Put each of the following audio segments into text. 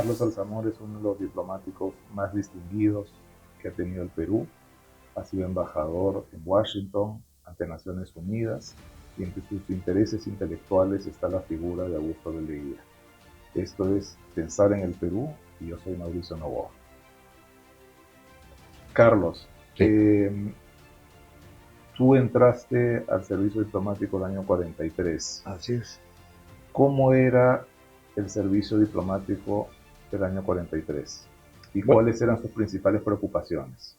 Carlos Alzamora es uno de los diplomáticos más distinguidos que ha tenido el Perú. Ha sido embajador en Washington ante Naciones Unidas y entre sus intereses intelectuales está la figura de Augusto de Leguía. Esto es Pensar en el Perú y yo soy Mauricio Novoa. Carlos, Sí. tú entraste al servicio diplomático el año 43. Así es. ¿Cómo era el servicio diplomático del año 43? ¿Y Bueno, cuáles eran sus principales preocupaciones?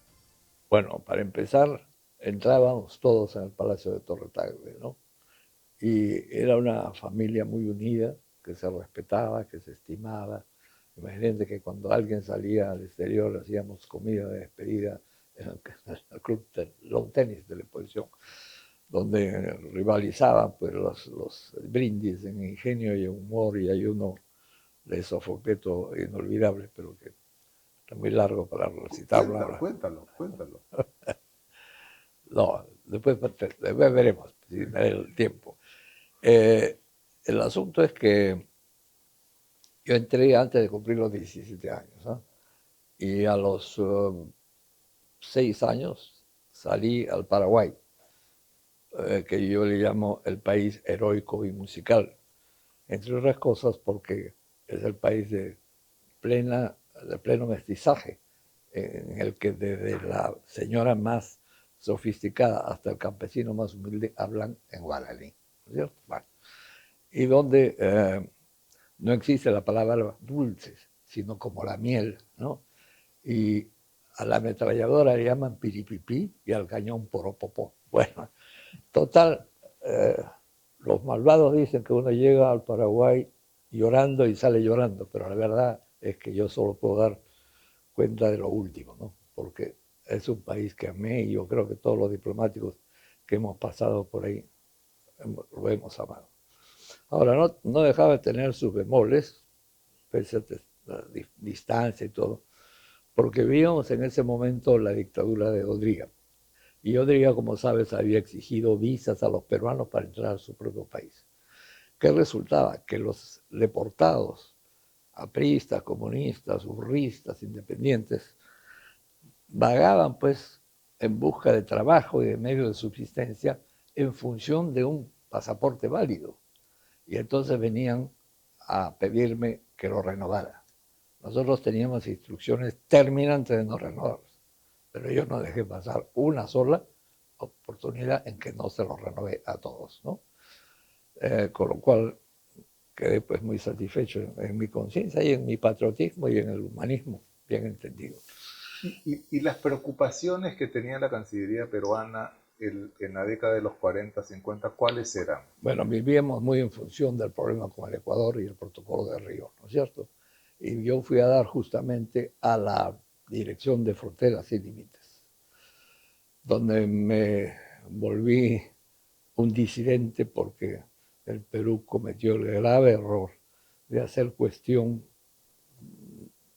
bueno, para empezar, entrábamos todos en el Palacio de Torre Tagle, ¿no? Y era una familia muy unida, que se respetaba, que se estimaba. Imagínate que cuando alguien salía al exterior hacíamos comida de despedida en el club de lawn tenis de la exposición, donde rivalizaban pues los brindis en ingenio y en humor, y hay uno de esos foquetos inolvidables, pero que está muy largo para recitarlo Cuéntalo, ahora. cuéntalo, cuéntalo. No, después veremos si me da el tiempo. Eh, el asunto es que yo entré antes de cumplir los 17 años, ¿no? Y a los 6 años salí al Paraguay, que yo le llamo el país heroico y musical, entre otras cosas porque es el país de pleno mestizaje, en el que desde la señora más sofisticada hasta el campesino más humilde hablan en guaraní, ¿no es cierto? Bueno, y donde no existe la palabra dulces, sino como la miel, ¿no? Y a la ametralladora le llaman piripipí y al cañón poropopó. Bueno, total, eh, los malvados dicen que uno llega al Paraguay llorando y sale llorando, pero la verdad es que yo solo puedo dar cuenta de lo último, ¿no? Porque es un país que amé y yo creo que todos los diplomáticos que hemos pasado por ahí lo hemos amado. Ahora, no dejaba de tener sus bemoles, pese a la distancia y todo, porque vivíamos en ese momento la dictadura de Odría. Y Odría, como sabes, había exigido visas a los peruanos para entrar a su propio país. ¿Qué resultaba? Que los deportados, apristas, comunistas, urristas, independientes, vagaban pues en busca de trabajo y de medios de subsistencia en función de un pasaporte válido. Y entonces venían a pedirme que lo renovara. Nosotros teníamos instrucciones terminantes de no renovarlos, pero yo no dejé pasar una sola oportunidad en que no se los renové a todos, ¿no? Con lo cual quedé pues muy satisfecho en mi conciencia y en mi patriotismo y en el humanismo, bien entendido. Y las preocupaciones que tenía la Cancillería peruana en la década de los 40, 50, ¿cuáles eran? Bueno, vivíamos muy en función del problema con el Ecuador y el protocolo de Río, ¿no es cierto? Y yo fui a dar justamente a la Dirección de Fronteras y Límites, donde me volví un disidente porque el Perú cometió el grave error de hacer cuestión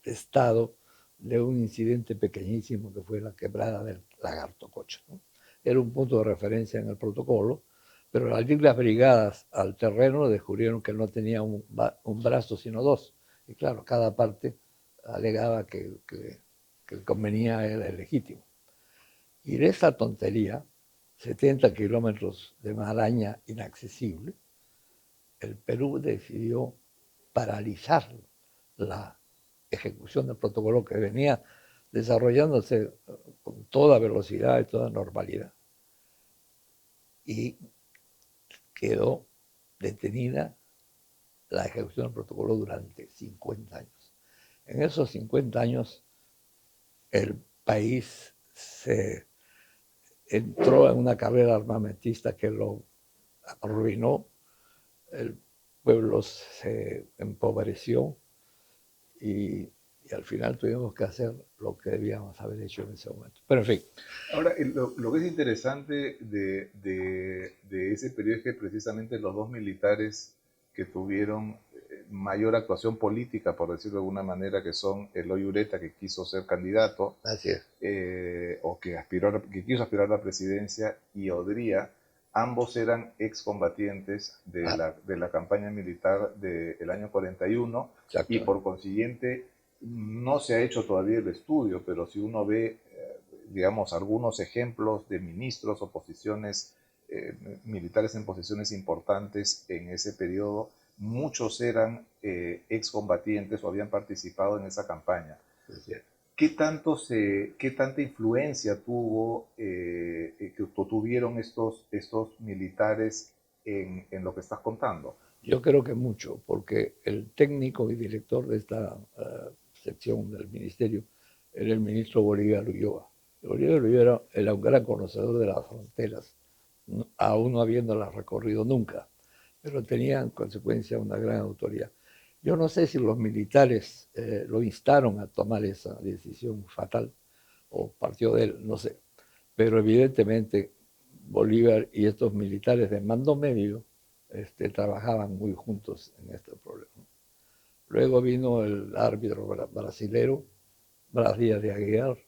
de Estado de un incidente pequeñísimo que fue la quebrada del Lagarto Cocha, ¿no? Era un punto de referencia en el protocolo, pero al ir las brigadas al terreno descubrieron que no tenía un brazo sino dos. Y claro, cada parte alegaba que convenía era legítimo. Y de esa tontería, 70 kilómetros de maraña inaccesible, el Perú decidió paralizar la ejecución del protocolo que venía desarrollándose con toda velocidad y toda normalidad. Y quedó detenida la ejecución del protocolo durante 50 años. En esos 50 años el país se entró en una carrera armamentista que lo arruinó, el pueblo se empobreció y, y al final tuvimos que hacer lo que debíamos haber hecho en ese momento. Pero en fin. Ahora, lo que es interesante de ese periodo es que precisamente los dos militares que tuvieron mayor actuación política, por decirlo de alguna manera, que son Eloy Ureta, que quiso ser candidato, Así es. o que quiso aspirar a la presidencia, y Odría, Ambos eran excombatientes de la campaña militar del año 41 y exacto. por consiguiente no se ha hecho todavía el estudio, pero si uno ve, digamos, algunos ejemplos de ministros o posiciones militares en posiciones importantes en ese periodo, muchos eran excombatientes o habían participado en esa campaña. Es cierto. ¿Qué tanta influencia que tuvieron estos militares en lo que estás contando? Yo creo que mucho, porque el técnico y director de esta sección del ministerio era el ministro Bolívar Ulloa. Bolívar Ulloa era un gran conocedor de las fronteras, aún no habiéndolas recorrido nunca, pero tenía en consecuencia una gran autoridad. Yo no sé si los militares lo instaron a tomar esa decisión fatal o partió de él, no sé, pero evidentemente Bolívar y estos militares de mando medio trabajaban muy juntos en este problema. Luego vino el árbitro brasilero, Bras Díaz de Aguiar,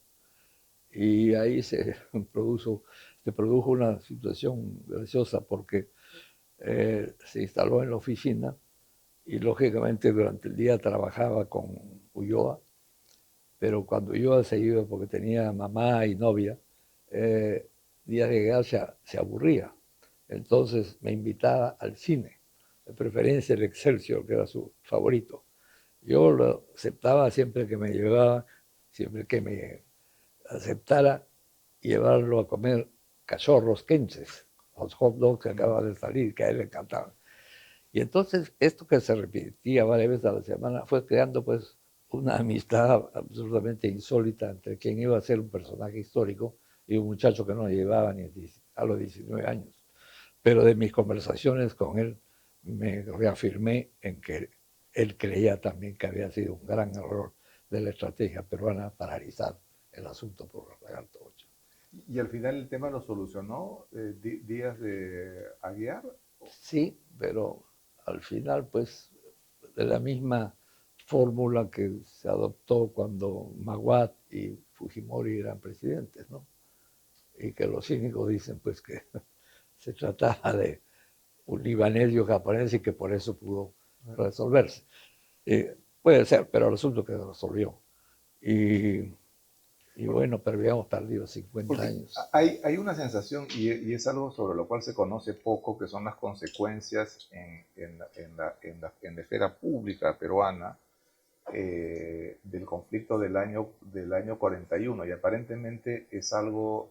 y ahí se produjo una situación graciosa porque se instaló en la oficina y lógicamente durante el día trabajaba con Ulloa, pero cuando Ulloa se iba porque tenía mamá y novia, Díaz de Aguiar se aburría. Entonces me invitaba al cine, de preferencia el Excelsior, que era su favorito. Yo lo aceptaba siempre que me llevaba, siempre que me aceptara llevarlo a comer cachorros quenches, los hot dogs que acaban de salir, que a él le encantaban. Y entonces esto que se repetía varias veces a la semana fue creando pues una amistad absolutamente insólita entre quien iba a ser un personaje histórico y un muchacho que no llevaba ni a los 19 años. Pero de mis conversaciones con él me reafirmé en que él creía también que había sido un gran error de la estrategia peruana paralizar el asunto por Lagarto 8. Y al final el tema lo solucionó Díaz de Aguiar. Sí, pero al final, pues, de la misma fórmula que se adoptó cuando Maguad y Fujimori eran presidentes, ¿no? Y que los cínicos dicen, pues, que se trataba de un libanés y un japonés y que por eso pudo resolverse. Puede ser, pero el asunto que se resolvió. Y, y bueno, pero habíamos perdido 50 Porque años. hay una sensación, y es algo sobre lo cual se conoce poco, que son las consecuencias en la esfera pública peruana del conflicto del año 41, y aparentemente es algo,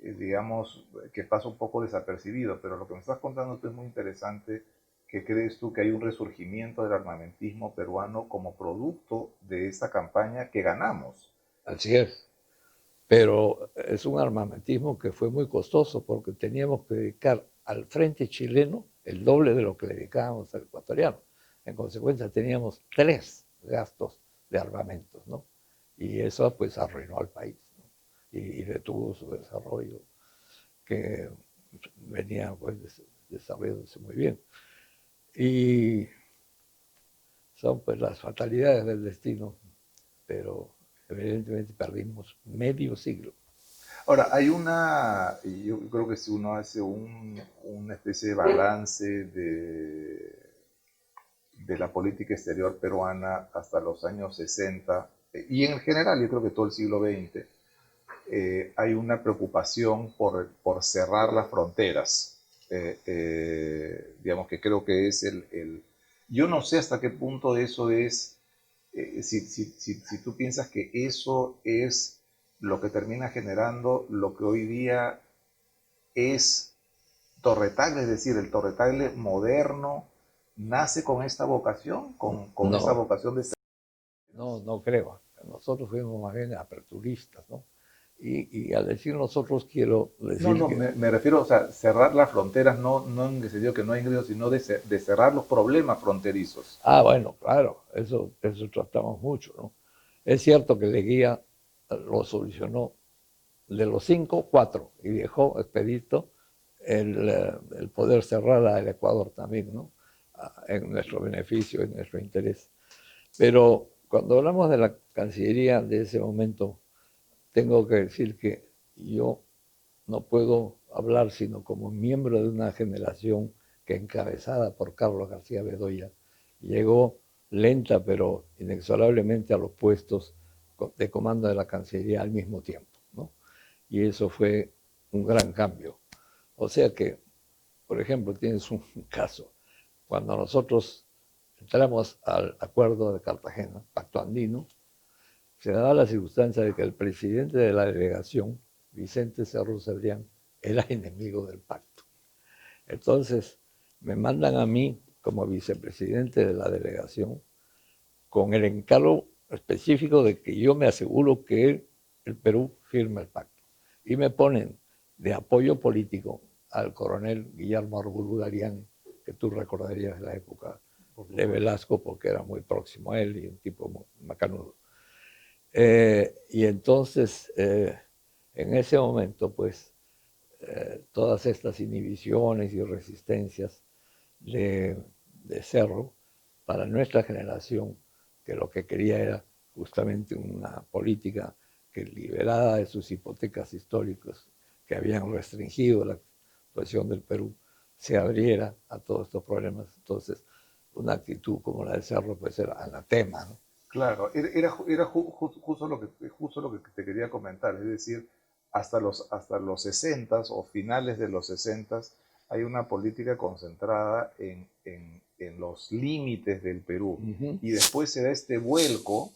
digamos, que pasa un poco desapercibido, pero lo que me estás contando tú es muy interesante, que crees tú que hay un resurgimiento del armamentismo peruano como producto de esta campaña que ganamos. Así es. Pero es un armamentismo que fue muy costoso porque teníamos que dedicar al frente chileno el doble de lo que le dedicábamos al ecuatoriano. En consecuencia, teníamos 3 gastos de armamentos, ¿no? Y eso pues arruinó al país, ¿no? Y detuvo su desarrollo, que venía pues desarrollándose muy bien. Y son pues las fatalidades del destino, pero evidentemente perdimos medio siglo. Ahora, y yo creo que si uno hace una especie de balance de la política exterior peruana hasta los años 60, y en general yo creo que todo el siglo XX, hay una preocupación por cerrar las fronteras. Digamos que creo que es yo no sé hasta qué punto eso es, si tú piensas que eso es lo que termina generando lo que hoy día es Torre-Tagle, es decir, el Torre-Tagle moderno nace con esta vocación, con esta No, vocación de... no creo. Nosotros fuimos más bien aperturistas, ¿no? Y al decir nosotros quiero No, decir no, que, me refiero, o sea, cerrar las fronteras, no en el sentido que no hay ingresos, sino de cerrar los problemas fronterizos. bueno, claro, eso tratamos mucho, ¿no? Es cierto que Leguía lo solucionó de los 5, 4, y dejó expedito el poder cerrar al Ecuador también, ¿no? En nuestro beneficio, en nuestro interés. Pero cuando hablamos de la Cancillería de ese momento, tengo que decir que yo no puedo hablar, sino como miembro de una generación que, encabezada por Carlos García Bedoya, llegó lenta pero inexorablemente a los puestos de comando de la Cancillería al mismo tiempo, ¿no? Y eso fue un gran cambio. O sea que, por ejemplo, tienes un caso. Cuando nosotros entramos al Acuerdo de Cartagena, Pacto Andino, se daba la circunstancia de que el presidente de la delegación, Vicente Cerro Cebrián, era enemigo del pacto. Entonces, me mandan a mí como vicepresidente de la delegación con el encargo específico de que yo me aseguro que el Perú firme el pacto. Y me ponen de apoyo político al coronel Guillermo Argurú Darián, que tú recordarías de la época de Velasco, porque era muy próximo a él y un tipo muy macanudo. Y entonces, en ese momento, pues, todas estas inhibiciones y resistencias de Cerro, para nuestra generación, que lo que quería era justamente una política que, liberada de sus hipotecas históricas que habían restringido la situación del Perú, se abriera a todos estos problemas. Entonces, una actitud como la de Cerro pues era anatema, ¿no? Claro, justo lo que te quería comentar, es decir, hasta los 60 o finales de los 60 hay una política concentrada en los límites del Perú, y después se da este vuelco,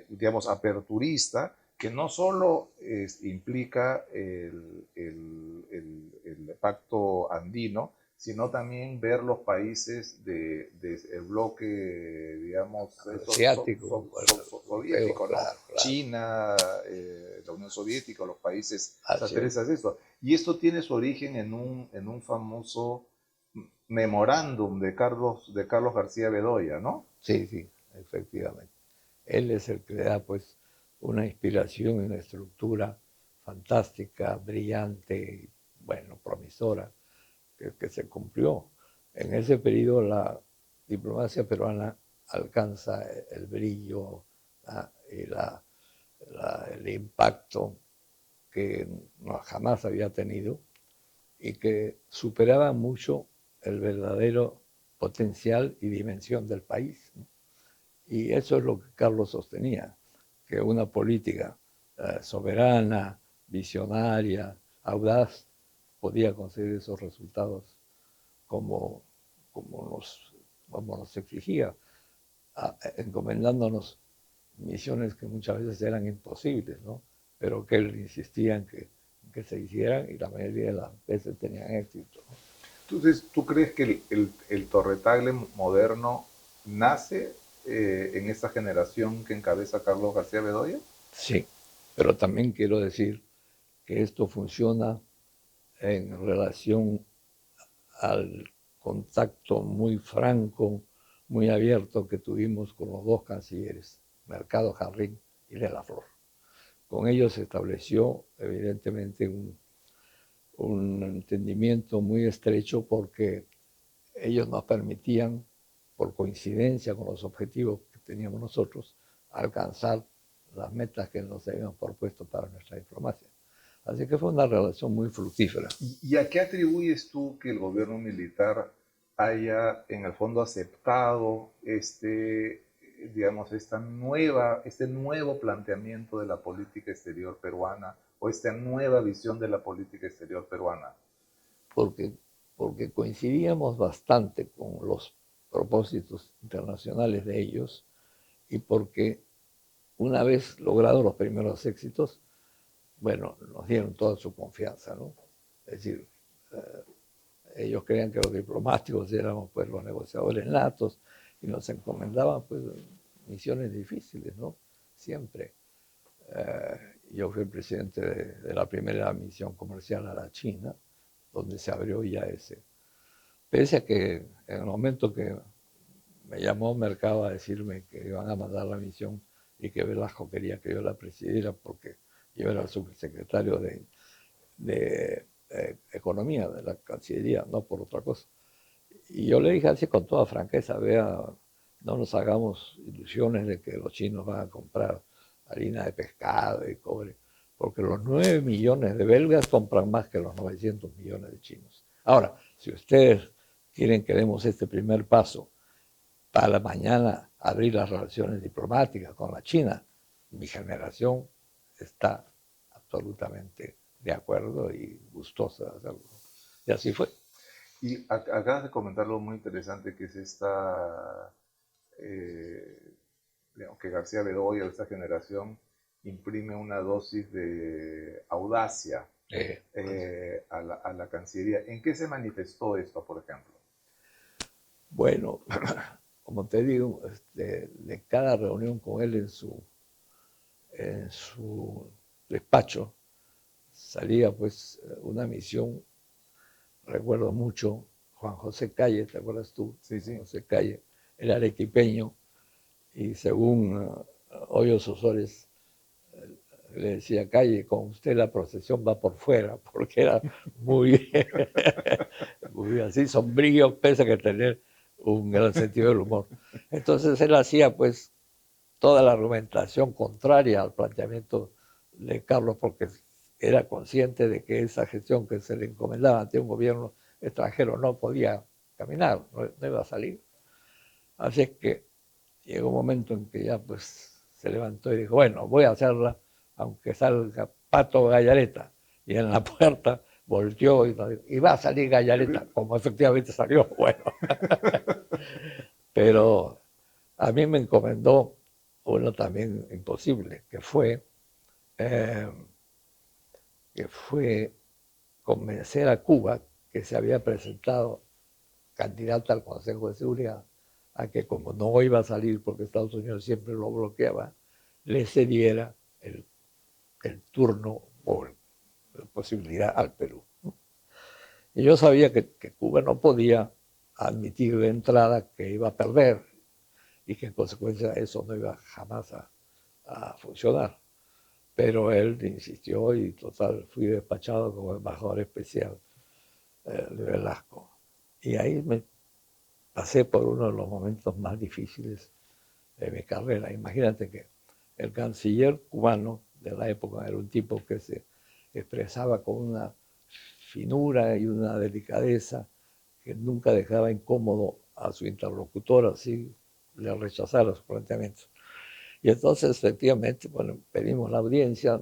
digamos, aperturista, que no solo implica el pacto andino, sino también ver los países del bloque, digamos, asiático, soviético, ¿no? claro. China, la Unión Soviética, los países satelitales de esto. Y esto tiene su origen en un famoso memorándum de Carlos García Bedoya, ¿no? Sí, sí, efectivamente. Él es el que le da pues una inspiración y una estructura fantástica, brillante, bueno, promisora, que se cumplió. En ese periodo la diplomacia peruana alcanza el brillo y el impacto que jamás había tenido y que superaba mucho el verdadero potencial y dimensión del país, ¿no? Y eso es lo que Carlos sostenía, que una política soberana, visionaria, audaz, podía conseguir esos resultados como, como nos exigía, encomendándonos misiones que muchas veces eran imposibles, ¿no? Pero que él insistía en que se hicieran y la mayoría de las veces tenían éxito, ¿no? Entonces, ¿tú crees que el Torretagle moderno nace en esta generación que encabeza Carlos García Bedoya? Sí, pero también quiero decir que esto funciona en relación al contacto muy franco, muy abierto que tuvimos con los dos cancilleres, Mercado Jarrín y de la Flor. Con ellos se estableció evidentemente un entendimiento muy estrecho porque ellos nos permitían, por coincidencia con los objetivos que teníamos nosotros, alcanzar las metas que nos habíamos propuesto para nuestra diplomacia. Así que fue una relación muy fructífera. ¿Y a qué atribuyes tú que el gobierno militar haya, en el fondo, aceptado digamos, este nuevo planteamiento de la política exterior peruana, o esta nueva visión de la política exterior peruana? Porque coincidíamos bastante con los propósitos internacionales de ellos y porque una vez logrados los primeros éxitos, bueno, nos dieron toda su confianza, ¿no? Es decir, ellos creían que los diplomáticos éramos pues los negociadores natos y nos encomendaban pues misiones difíciles, ¿no? Siempre. Yo fui el presidente de la primera misión comercial a la China, donde se abrió ya ese. Pese a que en el momento que me llamó Mercado a decirme que iban a mandar la misión y que Velasco quería que yo la presidiera porque yo era el subsecretario de Economía de la Cancillería, no por otra cosa. Y yo le dije así con toda franqueza, vea, no nos hagamos ilusiones de que los chinos van a comprar harina de pescado y cobre, porque los 9 millones de belgas compran más que los 900 millones de chinos. Ahora, si ustedes quieren que demos este primer paso para mañana abrir las relaciones diplomáticas con la China, mi generación está absolutamente de acuerdo y gustosa de hacerlo. Y así fue. Y acabas de comentar algo muy interesante, que es esta, digamos, que García Bedoya, esta generación, imprime una dosis de audacia a la Cancillería. ¿En qué se manifestó esto, por ejemplo? Bueno, como te digo, de cada reunión con él en su despacho, salía pues una misión. Recuerdo mucho Juan José Calle, ¿te acuerdas tú? Sí, sí. José Calle, el arequipeño, y según Hoyos Osores, le decía: Calle, con usted la procesión va por fuera, porque era muy, muy así sombrío, pese a que tener un gran sentido del humor. Entonces él hacía pues toda la argumentación contraria al planteamiento de Carlos, porque era consciente de que esa gestión que se le encomendaba ante un gobierno extranjero no podía caminar, no iba a salir. Así es que llegó un momento en que ya pues se levantó y dijo: bueno, voy a hacerla aunque salga Pato Gallareta. Y en la puerta volteó y dijo: y va a salir Gallareta, como efectivamente salió. Bueno, pero a mí me encomendó uno también imposible, eh, que fue convencer a Cuba, que se había presentado candidata al Consejo de Seguridad, a que, como no iba a salir porque Estados Unidos siempre lo bloqueaba, le cediera el turno o la posibilidad al Perú. Y yo sabía que Cuba no podía admitir de entrada que iba a perder y que en consecuencia eso no iba jamás a funcionar. Pero él insistió y total fui despachado como embajador especial de Velasco. Y ahí me pasé por uno de los momentos más difíciles de mi carrera. Imagínate que el canciller cubano de la época era un tipo que se expresaba con una finura y una delicadeza que nunca dejaba incómodo a su interlocutor, así le rechazara sus planteamientos. Y entonces, efectivamente, bueno, pedimos la audiencia,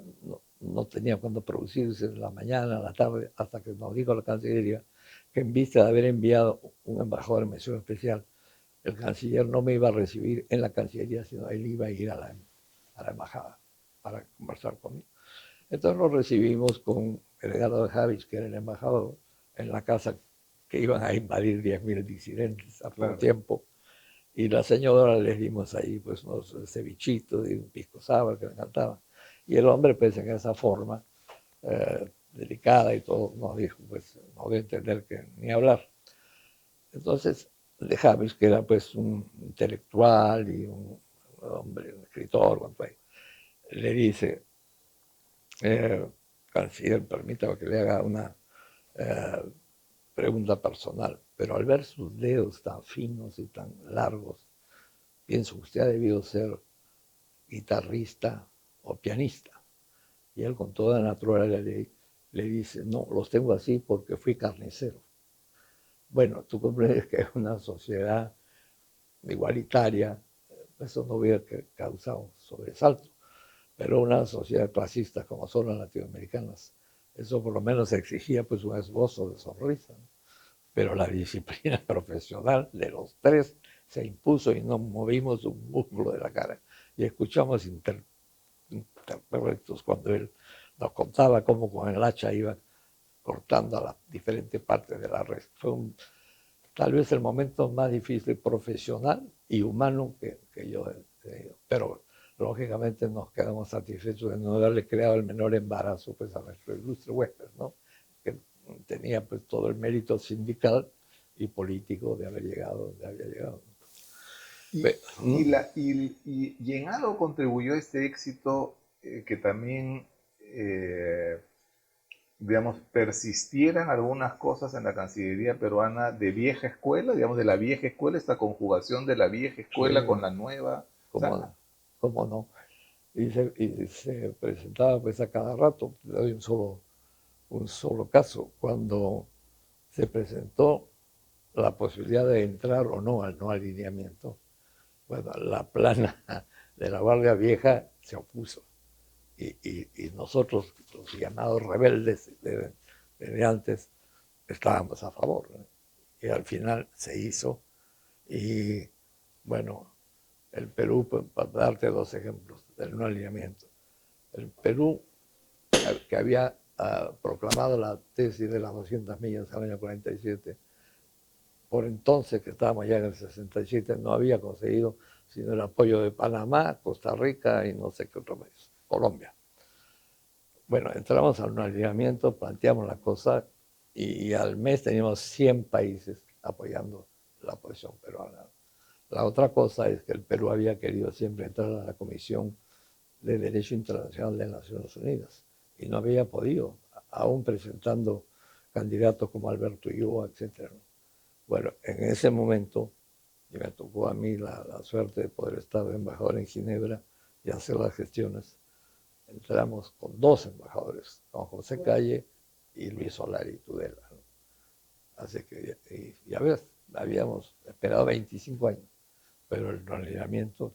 no tenía cuándo producirse, en la mañana, en la tarde, hasta que nos dijo la Cancillería que, en vista de haber enviado un embajador en mención especial, el canciller no me iba a recibir en la Cancillería, sino él iba a ir a la embajada para conversar conmigo. Entonces lo recibimos con Edgardo de Javis, que era el embajador, en la casa que iban a invadir 10.000 disidentes a poco tiempo. Y la señora les dimos ahí pues unos cevichitos y un pisco sour que me encantaba. Y el hombre, pues en esa forma delicada y todo, nos dijo: pues no voy a entender que ni hablar. Entonces, de Javis, que era pues un intelectual y un hombre, un escritor, le dice: canciller, permítame que le haga una pregunta personal, pero al ver sus dedos tan finos y tan largos, pienso que usted ha debido ser guitarrista o pianista. Y él, con toda naturalidad, le dice: no, los tengo así porque fui carnicero. Bueno, tú comprendes que es una sociedad igualitaria, eso no hubiera causado sobresalto, pero una sociedad clasista como son las latinoamericanas, eso por lo menos exigía pues un esbozo de sonrisa, ¿no? Pero la disciplina profesional de los tres se impuso y no movimos un músculo de la cara. Y escuchamos interprétos cuando él nos contaba cómo con el hacha iba cortando a las diferentes partes de la red. Fue tal vez el momento más difícil profesional y humano que yo he tenido. Pero lógicamente nos quedamos satisfechos de no haberle creado el menor embarazo pues a nuestro ilustre huésped, ¿no? Que tenía pues todo el mérito sindical y político de haber llegado donde había llegado. Y en algo contribuyó este éxito que también, digamos, persistieran algunas cosas en la Cancillería peruana de vieja escuela, digamos, de la vieja escuela, esta conjugación de la vieja escuela con la nueva. ¿Cómo no? y se presentaba pues a cada rato. Le doy un solo caso, cuando se presentó la posibilidad de entrar o no al no alineamiento. Bueno, la plana de la Guardia Vieja se opuso y nosotros, los llamados rebeldes de antes, estábamos a favor, ¿no? Y al final se hizo y bueno, el Perú, para darte dos ejemplos del no alineamiento, el Perú, que había proclamado la tesis de las 200 millas en el año 47, por entonces, que estábamos ya en el 67, no había conseguido sino el apoyo de Panamá, Costa Rica y no sé qué otro país, Colombia. Bueno, entramos al alineamiento, planteamos la cosa y al mes teníamos 100 países apoyando la posición peruana. La otra cosa es que el Perú había querido siempre entrar a la Comisión de Derecho Internacional de Naciones Unidas y no había podido, aún presentando candidatos como Alberto Ulloa, etc. Bueno, en ese momento, y me tocó a mí la suerte de poder estar de embajador en Ginebra y hacer las gestiones, entramos con dos embajadores, don José Calle y Luis Solari Tudela, ¿no? Así que, ya ves, habíamos esperado 25 años, pero el alineamiento.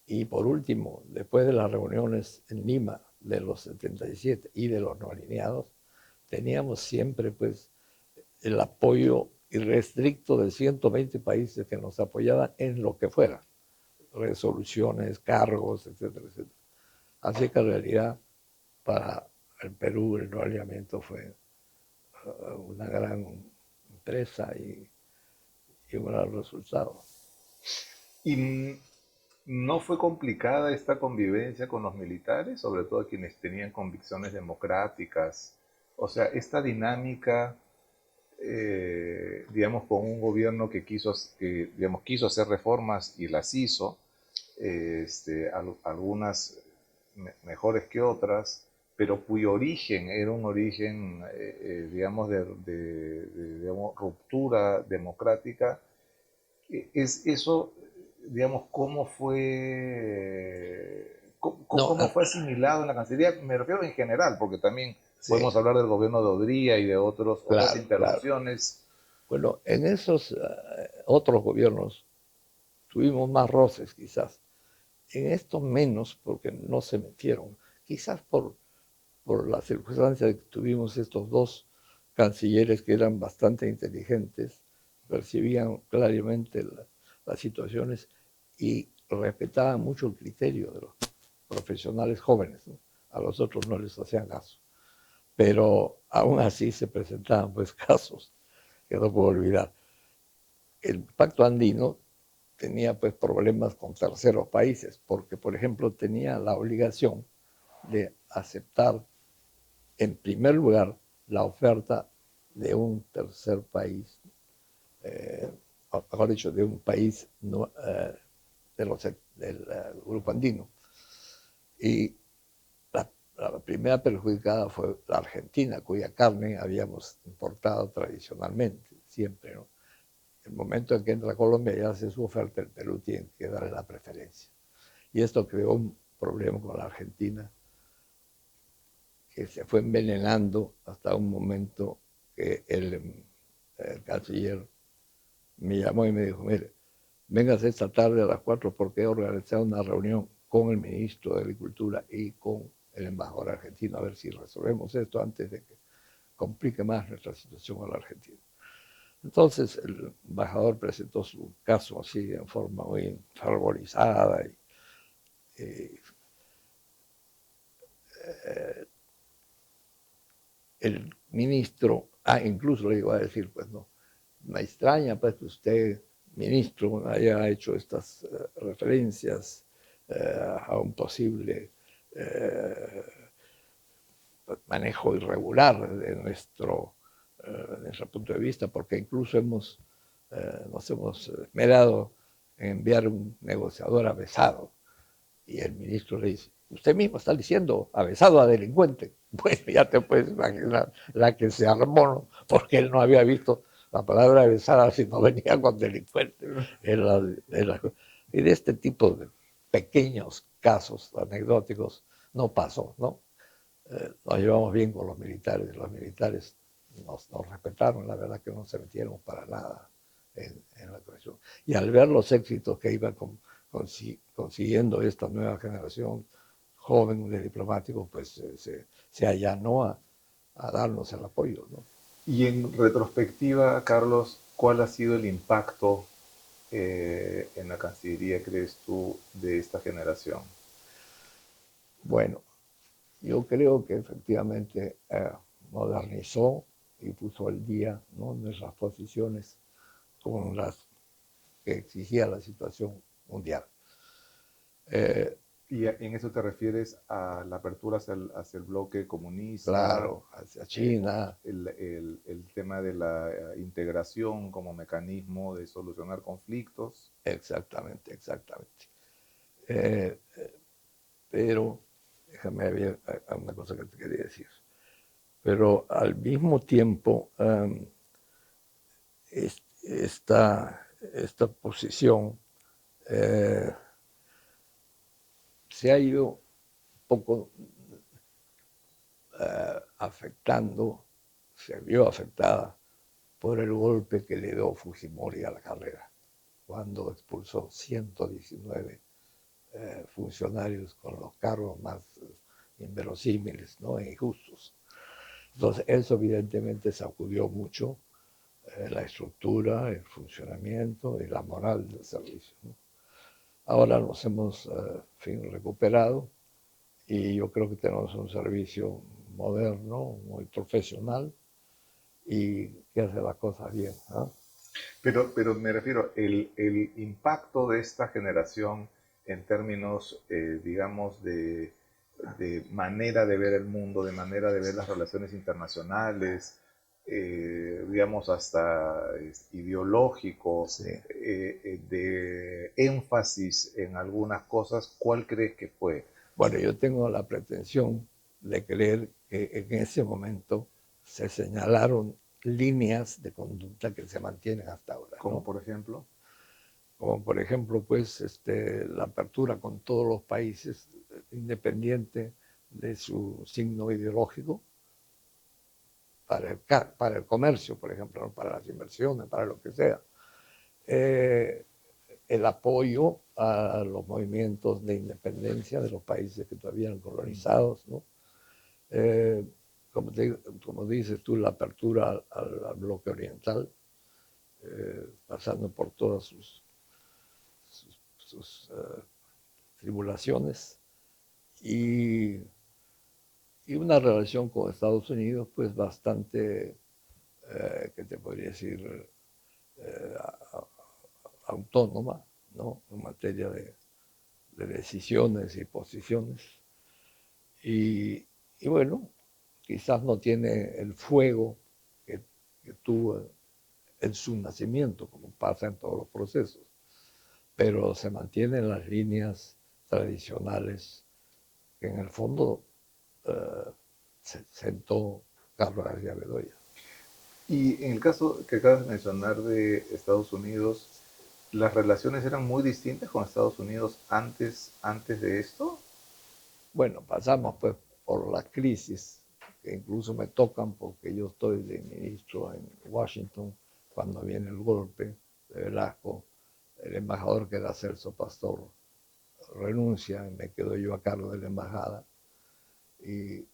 Y por último, después de las reuniones en Lima de los 77 y de los no alineados, teníamos siempre pues el apoyo irrestricto de 120 países que nos apoyaban en lo que fuera, resoluciones, cargos, etcétera, etcétera. Así que en realidad para el Perú el no alineamiento fue una gran empresa y un gran resultado. ¿Y no fue complicada esta convivencia con los militares, sobre todo quienes tenían convicciones democráticas? O sea, esta dinámica, digamos, con un gobierno que digamos, quiso hacer reformas y las hizo, algunas mejores que otras, pero cuyo origen era un origen, digamos, digamos, ruptura democrática. Es eso, digamos, cómo No, fue asimilado en la Cancillería. Me refiero en general, porque también sí, podemos hablar del gobierno de Odría y de otras claro, claro. intervenciones. Bueno, en esos otros gobiernos tuvimos más roces quizás. En estos menos porque no se metieron. Quizás por la circunstancia de que tuvimos estos dos cancilleres que eran bastante inteligentes, percibían claramente las situaciones y respetaban mucho el criterio de los profesionales jóvenes, ¿no? A los otros no les hacían caso. Pero aún así se presentaban pues casos que no puedo olvidar. El Pacto Andino tenía pues problemas con terceros países, porque por ejemplo tenía la obligación de aceptar en primer lugar la oferta de un tercer país, mejor dicho, de un país no, del grupo andino. Y la primera perjudicada fue la Argentina, cuya carne habíamos importado tradicionalmente, siempre, ¿no? El momento en que entra Colombia y hace su oferta, el Perú tiene que darle la preferencia. Y esto creó un problema con la Argentina que se fue envenenando hasta un momento que el canciller me llamó y me dijo, mire, vengas esta tarde a las 4 porque he organizado una reunión con el ministro de Agricultura y con el embajador argentino a ver si resolvemos esto antes de que complique más nuestra situación a la Argentina. Entonces el embajador presentó su caso así en forma muy fervorizada y el ministro, incluso le iba a decir, pues no, me extraña pues que usted, ministro, haya hecho estas referencias a un posible manejo irregular de nuestro punto de vista, porque incluso nos hemos esmerado en enviar un negociador avesado. Y el ministro le dice, usted mismo está diciendo avesado a delincuente. Pues ya te puedes imaginar la que se armó, ¿no? Porque él no había visto la palabra avesada si no venía con delincuente. Y de este tipo pequeños casos anecdóticos, no pasó, ¿no? Nos llevamos bien con los militares nos respetaron, la verdad que no se metieron para nada en la cuestión. Y al ver los éxitos que iba consiguiendo esta nueva generación joven de diplomáticos, pues se allanó a darnos el apoyo, ¿no? Y en retrospectiva, Carlos, ¿cuál ha sido el impacto en la Cancillería, crees tú, de esta generación? Bueno, yo creo que efectivamente modernizó y puso al día, ¿no?, nuestras posiciones con las que exigía la situación mundial. ¿Y en eso te refieres a la apertura hacia el bloque comunista, Claro, hacia China. el tema de la integración como mecanismo de solucionar conflictos? Exactamente, exactamente. Eh, pero, déjame ver una cosa que te quería decir. Pero al mismo tiempo, esta posición se ha ido un poco afectando, se vio afectada por el golpe que le dio Fujimori a la carrera, cuando expulsó 119 funcionarios con los cargos más inverosímiles, ¿no?, e injustos. Entonces, eso evidentemente sacudió mucho la estructura, el funcionamiento y la moral del servicio, ¿no? Ahora nos hemos recuperado y yo creo que tenemos un servicio moderno, muy profesional y que hace las cosas bien, ¿no? Pero me refiero, el impacto de esta generación en términos, digamos, de manera de ver el mundo, de manera de ver las relaciones internacionales, digamos, hasta ideológico, Sí. de énfasis en algunas cosas, ¿cuál crees que fue? Bueno, yo tengo la pretensión de creer que en ese momento se señalaron líneas de conducta que se mantienen hasta ahora, Como ¿no? por ejemplo. Como por ejemplo, pues, la apertura con todos los países, independiente de su signo ideológico, para el comercio, por ejemplo, ¿no?, para las inversiones, para lo que sea. El apoyo a los movimientos de independencia de los países que todavía eran colonizados, ¿no? Como dices tú, la apertura al bloque oriental, pasando por todas sus tribulaciones y una relación con Estados Unidos pues bastante, ¿qué te podría decir?, autónoma, ¿no?, en materia de decisiones y posiciones. Y bueno, quizás no tiene el fuego que tuvo en su nacimiento, como pasa en todos los procesos, pero se mantienen las líneas tradicionales que en el fondo se sentó Carlos García Bedoya. Y en el caso que acabas de mencionar de Estados Unidos, ¿las relaciones eran muy distintas con Estados Unidos antes de esto? Bueno, pasamos pues por la crisis, que incluso me tocan porque yo estoy de ministro en Washington cuando viene el golpe de Velasco. El embajador, que era Celso Pastor, renuncia y me quedo yo a cargo de la embajada. Y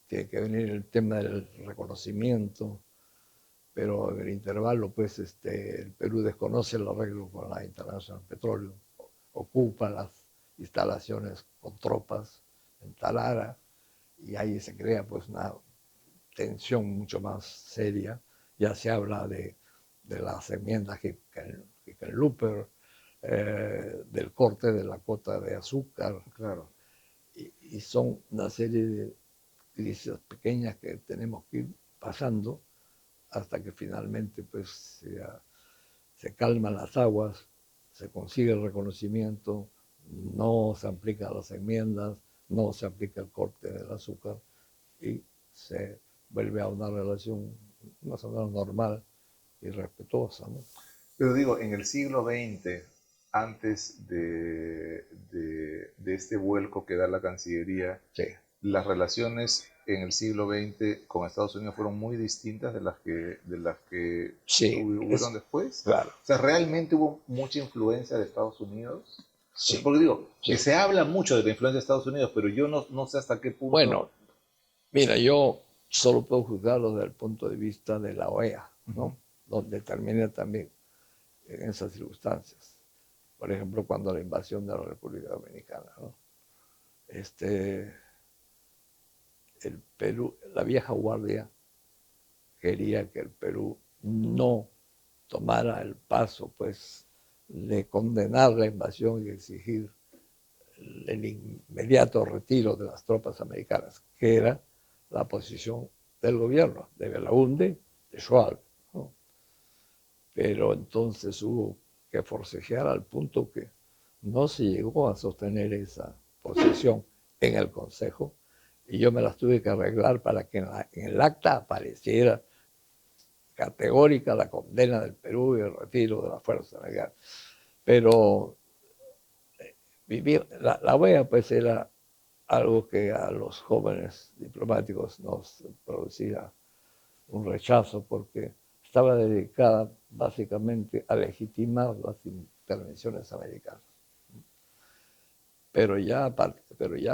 tiene que venir el tema del reconocimiento, pero en el intervalo, pues, el Perú desconoce el arreglo con la International Petroleum, ocupa las instalaciones con tropas en Talara, y ahí se crea pues una tensión mucho más seria. Ya se habla de las enmiendas Hickenlooper, del corte de la cuota de azúcar, Claro. y son una serie de crisis pequeñas que tenemos que ir pasando hasta que finalmente pues se calman las aguas, se consigue el reconocimiento, no se aplican las enmiendas, no se aplica el corte del azúcar y se vuelve a una relación más o menos normal y respetuosa, ¿no? Pero digo, en el siglo XX, antes de este vuelco que da la Cancillería, Sí. las relaciones en el siglo XX con Estados Unidos fueron muy distintas de las que Sí, hubieron después. claro. O sea, ¿realmente hubo mucha influencia de Estados Unidos? Sí, Porque digo, sí. que se habla mucho de la influencia de Estados Unidos, pero yo no sé hasta qué punto... Bueno, mira, yo solo puedo juzgarlo desde el punto de vista de la OEA, ¿no? Donde termina también en esas circunstancias. Por ejemplo, cuando la invasión de la República Dominicana, ¿no? El Perú, la vieja guardia quería que el Perú no tomara el paso, pues, de condenar la invasión y exigir el inmediato retiro de las tropas americanas, que era la posición del gobierno, de Belaúnde, de Schwab, ¿no? Pero entonces hubo que forcejear al punto que no se llegó a sostener esa posición en el Consejo y yo me las tuve que arreglar para que en el acta apareciera categórica la condena del Perú y el retiro de las fuerzas americanas. Pero la OEA pues era algo que a los jóvenes diplomáticos nos producía un rechazo porque estaba dedicada básicamente a legitimar las intervenciones americanas. Pero ya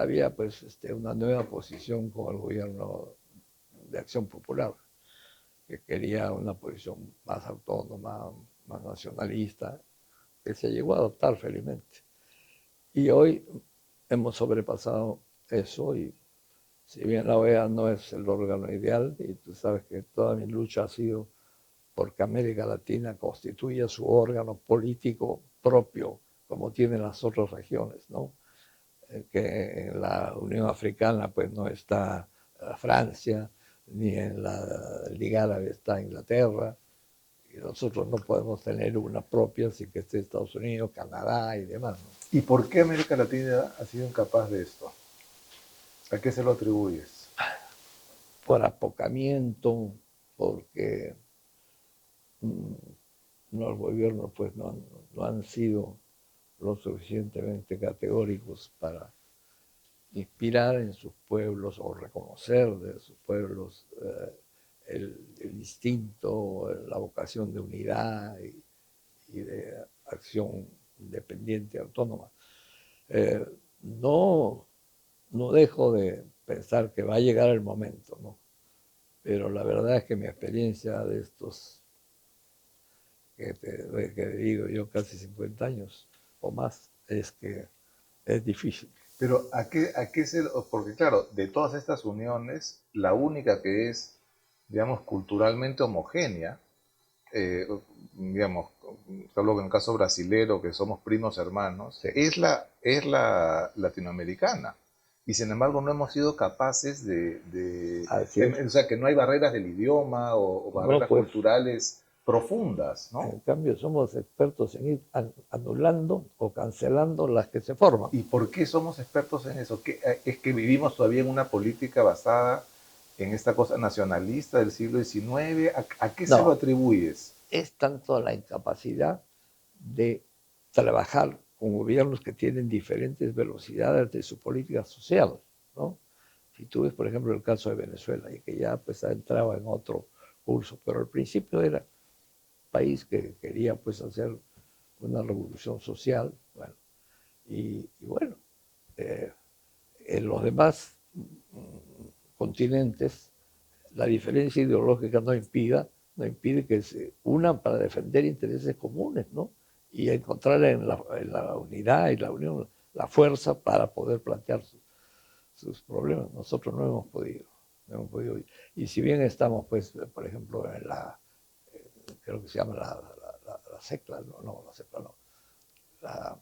había pues una nueva posición con el gobierno de Acción Popular, que quería una posición más autónoma, más nacionalista, que se llegó a adoptar felizmente. Y hoy hemos sobrepasado eso y si bien la OEA no es el órgano ideal, y tú sabes que toda mi lucha ha sido porque América Latina constituya su órgano político propio, como tienen las otras regiones, ¿no? Que en la Unión Africana pues no está Francia, ni en la Liga Árabe está Inglaterra, y nosotros no podemos tener una propia sin que esté Estados Unidos, Canadá y demás, ¿no? ¿Y por qué América Latina ha sido incapaz de esto? ¿A qué se lo atribuyes? Por apocamiento, porque los gobiernos pues no han sido lo suficientemente categóricos para inspirar en sus pueblos o reconocer de sus pueblos el instinto, la vocación de unidad y de acción independiente, autónoma. Eh, no, no dejo de pensar que va a llegar el momento, ¿no? Pero la verdad es que mi experiencia de estos, que digo yo, casi 50 años o más, es que es difícil. Pero a qué se... Porque claro, de todas estas uniones, la única que es, digamos, culturalmente homogénea, eh, digamos, hablo en el caso brasilero, que somos primos hermanos, Sí. es la latinoamericana. Y sin embargo no hemos sido capaces Así es. o sea, que no hay barreras del idioma o No, barreras pues, culturales profundas, ¿no? en cambio, somos expertos en ir anulando o cancelando las que se forman. ¿Y por qué somos expertos en eso? ¿Es que vivimos todavía en una política basada en esta cosa nacionalista del siglo XIX? ¿A qué se lo No, atribuyes? es tanto la incapacidad de trabajar con gobiernos que tienen diferentes velocidades de su política social, ¿no? Si tú ves, por ejemplo, el caso de Venezuela, y que ya pues entraba en otro curso, pero al principio era un país que quería pues hacer una revolución social, bueno, y bueno, en los demás continentes la diferencia ideológica no impide que se unan para defender intereses comunes, ¿no? Y encontrar en la unidad y la unión la fuerza para poder plantear sus problemas. Nosotros no hemos podido, no hemos podido. Y si bien estamos, pues, por ejemplo, en creo que se llama la CECLA, no, la CECLA no, la,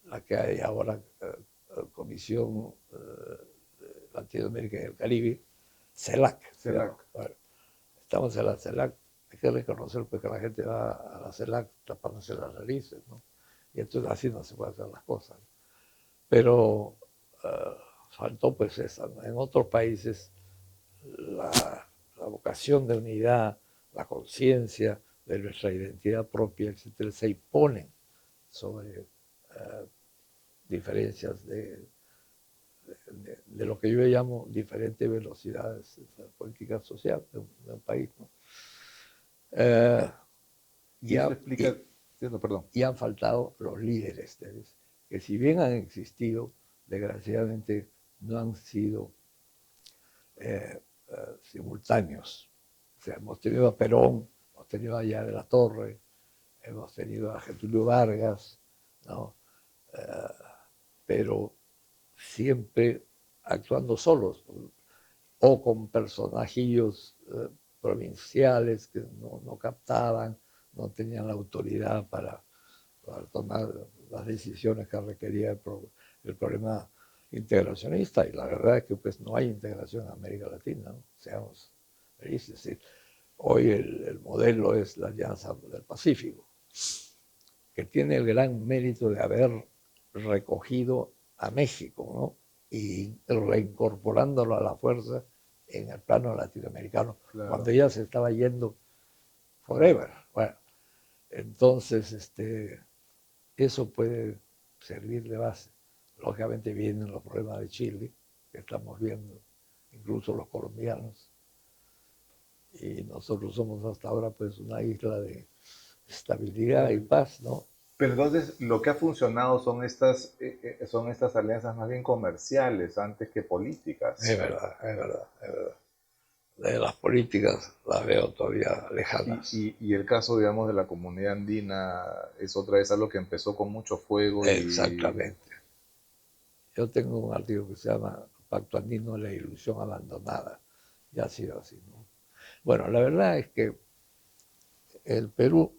la que hay ahora, Comisión Latinoamérica y el Caribe, CELAC. CELAC. Bueno, estamos en la CELAC, hay que reconocer pues, que la gente va a la CELAC tapándose las narices, ¿no? Y entonces así no se pueden hacer las cosas. Pero faltó pues esa, ¿no? En otros países la, la vocación de unidad, la conciencia de nuestra identidad propia, etcétera, se imponen sobre diferencias de lo que yo llamo diferentes velocidades de la política social de un país, ¿no? Y eso explica, perdón. Y han faltado los líderes, que si bien han existido, desgraciadamente no han sido simultáneos. O sea, hemos tenido a Perón, hemos tenido a Allá de la Torre, hemos tenido a Getúlio Vargas, ¿no? Pero siempre actuando solos o con personajillos provinciales que no captaban, no tenían la autoridad para tomar las decisiones que requería el problema integracionista. Y la verdad es que pues no hay integración en América Latina, ¿no? Seamos felices. ¿Sí? Hoy el modelo es la Alianza del Pacífico, que tiene el gran mérito de haber recogido a México, ¿no? Y reincorporándolo a la fuerza en el plano latinoamericano, claro, cuando ya se estaba yendo forever. Bueno, entonces eso puede servir de base. Lógicamente vienen los problemas de Chile, que estamos viendo, incluso los colombianos, y nosotros somos hasta ahora pues una isla de estabilidad y paz, ¿no? Pero entonces lo que ha funcionado son estas alianzas más bien comerciales antes que políticas. Es verdad, es verdad, es verdad. De las políticas las veo todavía lejanas. Y el caso, digamos, de la comunidad andina es otra vez algo que empezó con mucho fuego. Exactamente. Yo tengo un artículo que se llama Pacto Andino, la ilusión abandonada. Ya ha sido así, ¿no? Bueno, la verdad es que el Perú,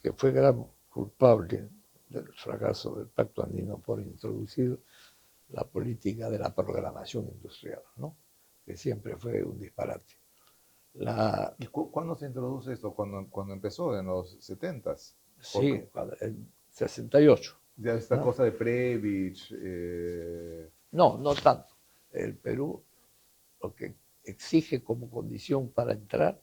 que fue gran culpable del fracaso del Pacto Andino por introducir la política de la programación industrial, ¿no? Que siempre fue un disparate. ¿Y cuándo se introduce esto? ¿Cuando empezó? ¿En los 70s? Sí, en 68. Ya esta, ¿no?, cosa de Previch. No, no tanto. El Perú lo que exige como condición para entrar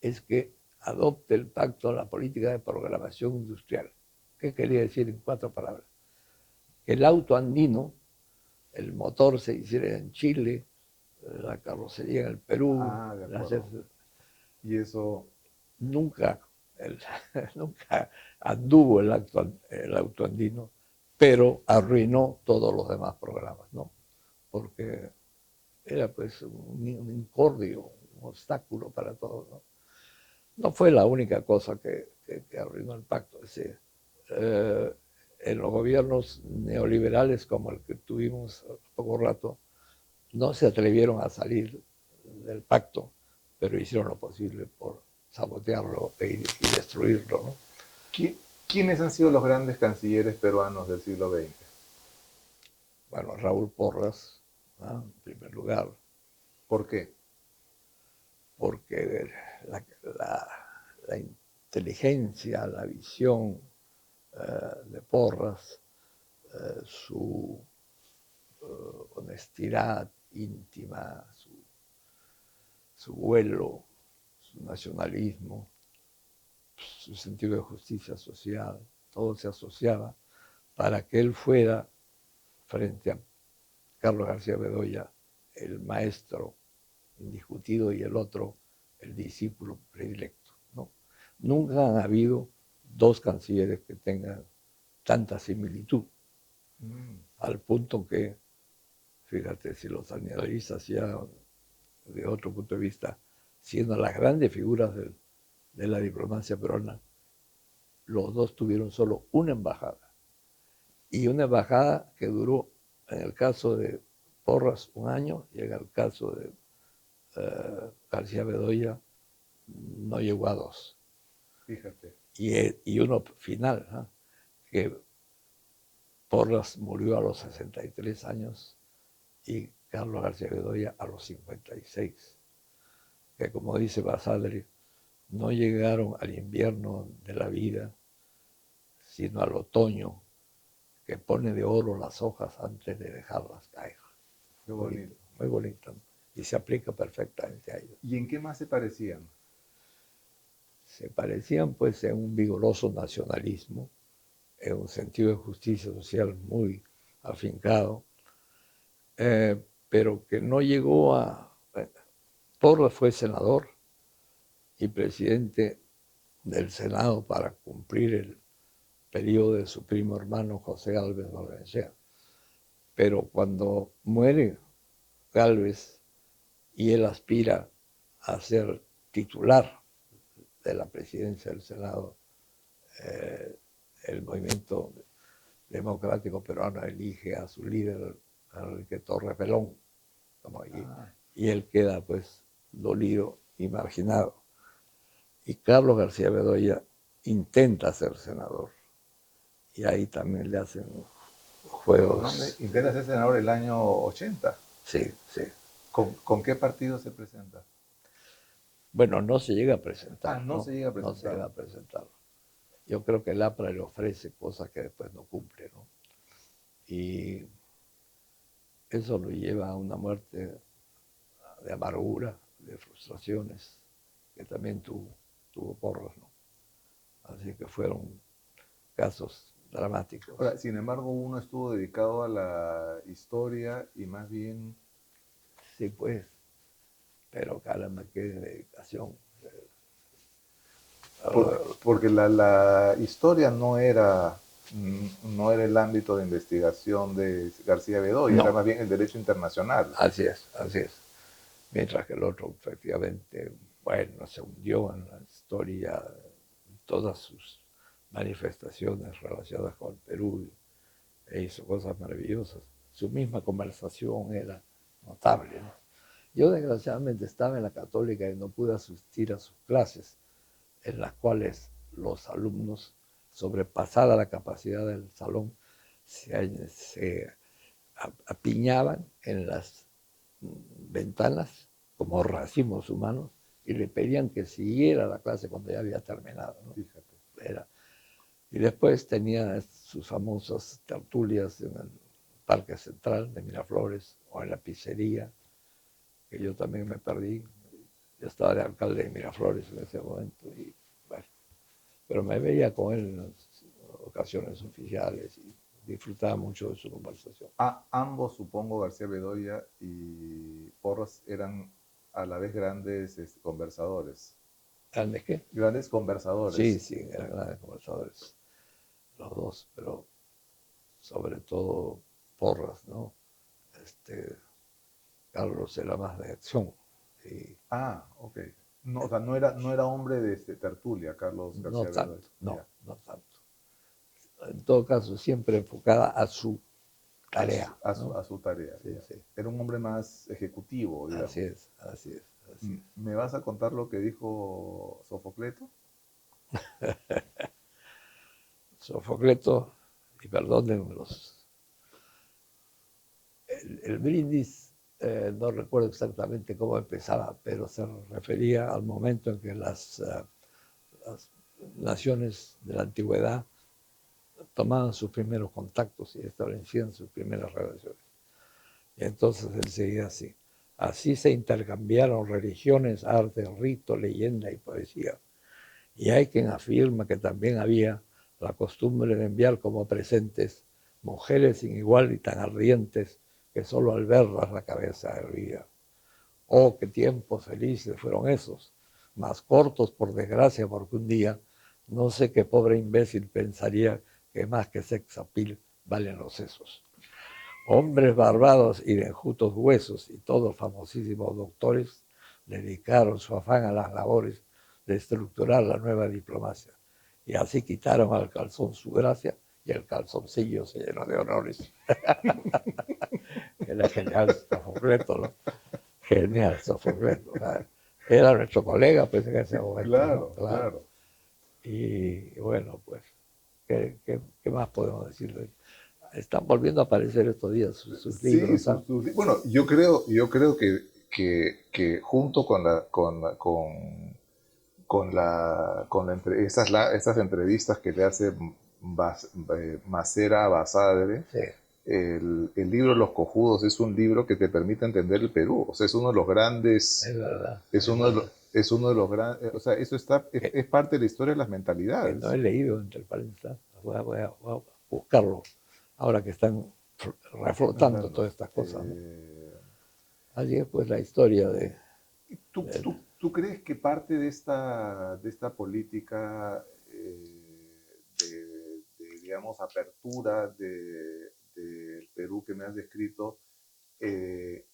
es que adopte el pacto, la política de programación industrial. ¿Qué quería decir en 4 palabras? Que el auto andino, el motor se hiciera en Chile, la carrocería en el Perú. Y eso nunca anduvo el auto andino, pero arruinó todos los demás programas, ¿no? Porque era pues un incordio, un obstáculo para todos, ¿no? No fue la única cosa que arruinó el pacto. Es decir, en los gobiernos neoliberales como el que tuvimos hace poco rato, no se atrevieron a salir del pacto, pero hicieron lo posible por sabotearlo y destruirlo, ¿no? ¿Quiénes han sido los grandes cancilleres peruanos del siglo XX? Bueno, Raúl Porras, ¿no?, en primer lugar. ¿Por qué? Porque la inteligencia, la visión de Porras, su honestidad íntima, su vuelo, su nacionalismo, su sentido de justicia social, todo se asociaba para que él fuera, frente a Carlos García Bedoya, el maestro indiscutido y el otro el discípulo predilecto, ¿no? Nunca han habido 2 cancilleres que tengan tanta similitud, al punto que, fíjate, si los analistas ya de otro punto de vista, siendo las grandes figuras de la diplomacia peruana, los 2 tuvieron solo una embajada, y una embajada que duró, en el caso de Porras, 1 año, y en el caso de García Bedoya no llegó a 2. Fíjate. Y uno final, ¿no?, que Porras murió a los 63 años y Carlos García Bedoya a los 56. Que como dice Basadre, no llegaron al invierno de la vida, sino al otoño, que pone de oro las hojas antes de dejarlas caer. Qué bonito. Muy bonito, ¿no? Y se aplica perfectamente a ellos. ¿Y en qué más se parecían? Se parecían pues en un vigoroso nacionalismo, en un sentido de justicia social muy afincado, pero que no llegó a... Porras fue senador y presidente del Senado para cumplir el periodo de su primo hermano José Gálvez Barrenechea. Pero cuando muere Gálvez y él aspira a ser titular de la presidencia del Senado, el movimiento democrático peruano elige a su líder, Enrique Torres Belón, y él queda pues dolido y marginado. Y Carlos García Bedoya intenta ser senador, y ahí también le hacen juegos. Intenta ser senador el año 80. Sí, sí. ¿Con qué partido se presenta? Bueno, no se llega a presentar. No se llega a presentar. No se llega a presentar. Yo creo que el APRA le ofrece cosas que después no cumple, ¿no? Y eso lo lleva a una muerte de amargura, de frustraciones, que también tuvo Porras, ¿no? Así que fueron casos dramáticos. Ahora, sin embargo, uno estuvo dedicado a la historia y más bien... Sí, pues, pero caramba, qué dedicación. Porque la historia no era el ámbito de investigación de García Bedoya, era más bien el derecho internacional. Así es, así es. Mientras que el otro, efectivamente, bueno, se hundió en la historia, todas sus manifestaciones relacionadas con el Perú, e hizo cosas maravillosas. Su misma conversación era notable, ¿no? Yo, desgraciadamente, estaba en la Católica y no pude asistir a sus clases, en las cuales los alumnos, sobrepasada la capacidad del salón, se apiñaban en las ventanas como racimos humanos y le pedían que siguiera la clase cuando ya había terminado, ¿no? Fíjate. Y después tenía sus famosas tertulias en el Parque Central de Miraflores o en la pizzería, que yo también me perdí. Yo estaba de alcalde de Miraflores en ese momento, y bueno, pero me veía con él en las ocasiones oficiales y disfrutaba mucho de su conversación. Ambos, supongo, García Bedoya y Porras, eran a la vez grandes conversadores. ¿Grandes qué? Grandes conversadores. Sí, eran grandes conversadores, los dos, pero sobre todo Porras, ¿no? Carlos era más de acción. Ok. No, o sea, no era hombre de tertulia, Carlos García Bedoya. No tanto. En todo caso, siempre enfocada a su tarea. A su tarea. Sí. Era un hombre más ejecutivo, digamos. Así es. ¿Me vas a contar lo que dijo Sofocleto? Sofocleto, y perdonen el brindis, no recuerdo exactamente cómo empezaba, pero se refería al momento en que las naciones de la antigüedad tomaban sus primeros contactos y establecían sus primeras relaciones. Y entonces él seguía así. Así se intercambiaron religiones, arte, rito, leyenda y poesía. Y hay quien afirma que también había la costumbre de enviar como presentes mujeres sin igual y tan ardientes que solo al verlas la cabeza hervía. Oh, qué tiempos felices fueron esos, más cortos por desgracia, porque un día no sé qué pobre imbécil pensaría que más que sex appeal valen los sesos. Hombres barbados y de enjutos huesos y todos famosísimos doctores dedicaron su afán a las labores de estructurar la nueva diplomacia. Y así quitaron al calzón su gracia y el calzoncillo se llenó de honores. Era genial Sofocleto, ¿no? Genial Sofocleto. Era nuestro colega, pues, en ese momento. Claro. Y bueno, pues, ¿qué más podemos decirle? Están volviendo a aparecer estos días sus libros. Sí, bueno, yo creo que junto con estas entrevistas que le hace Macera a Basadre, sí. El libro Los Cojudos es un libro que te permite entender el Perú. O sea, es uno de los grandes. Es verdad. Es uno de los grandes. O sea, eso es parte de la historia de las mentalidades. Que no he leído, entre paréntesis, voy a buscarlo, ahora que están reflotando todas estas cosas, ¿no? Allí es pues la historia de... ¿Tú crees que parte de esta política digamos, apertura del Perú que me has descrito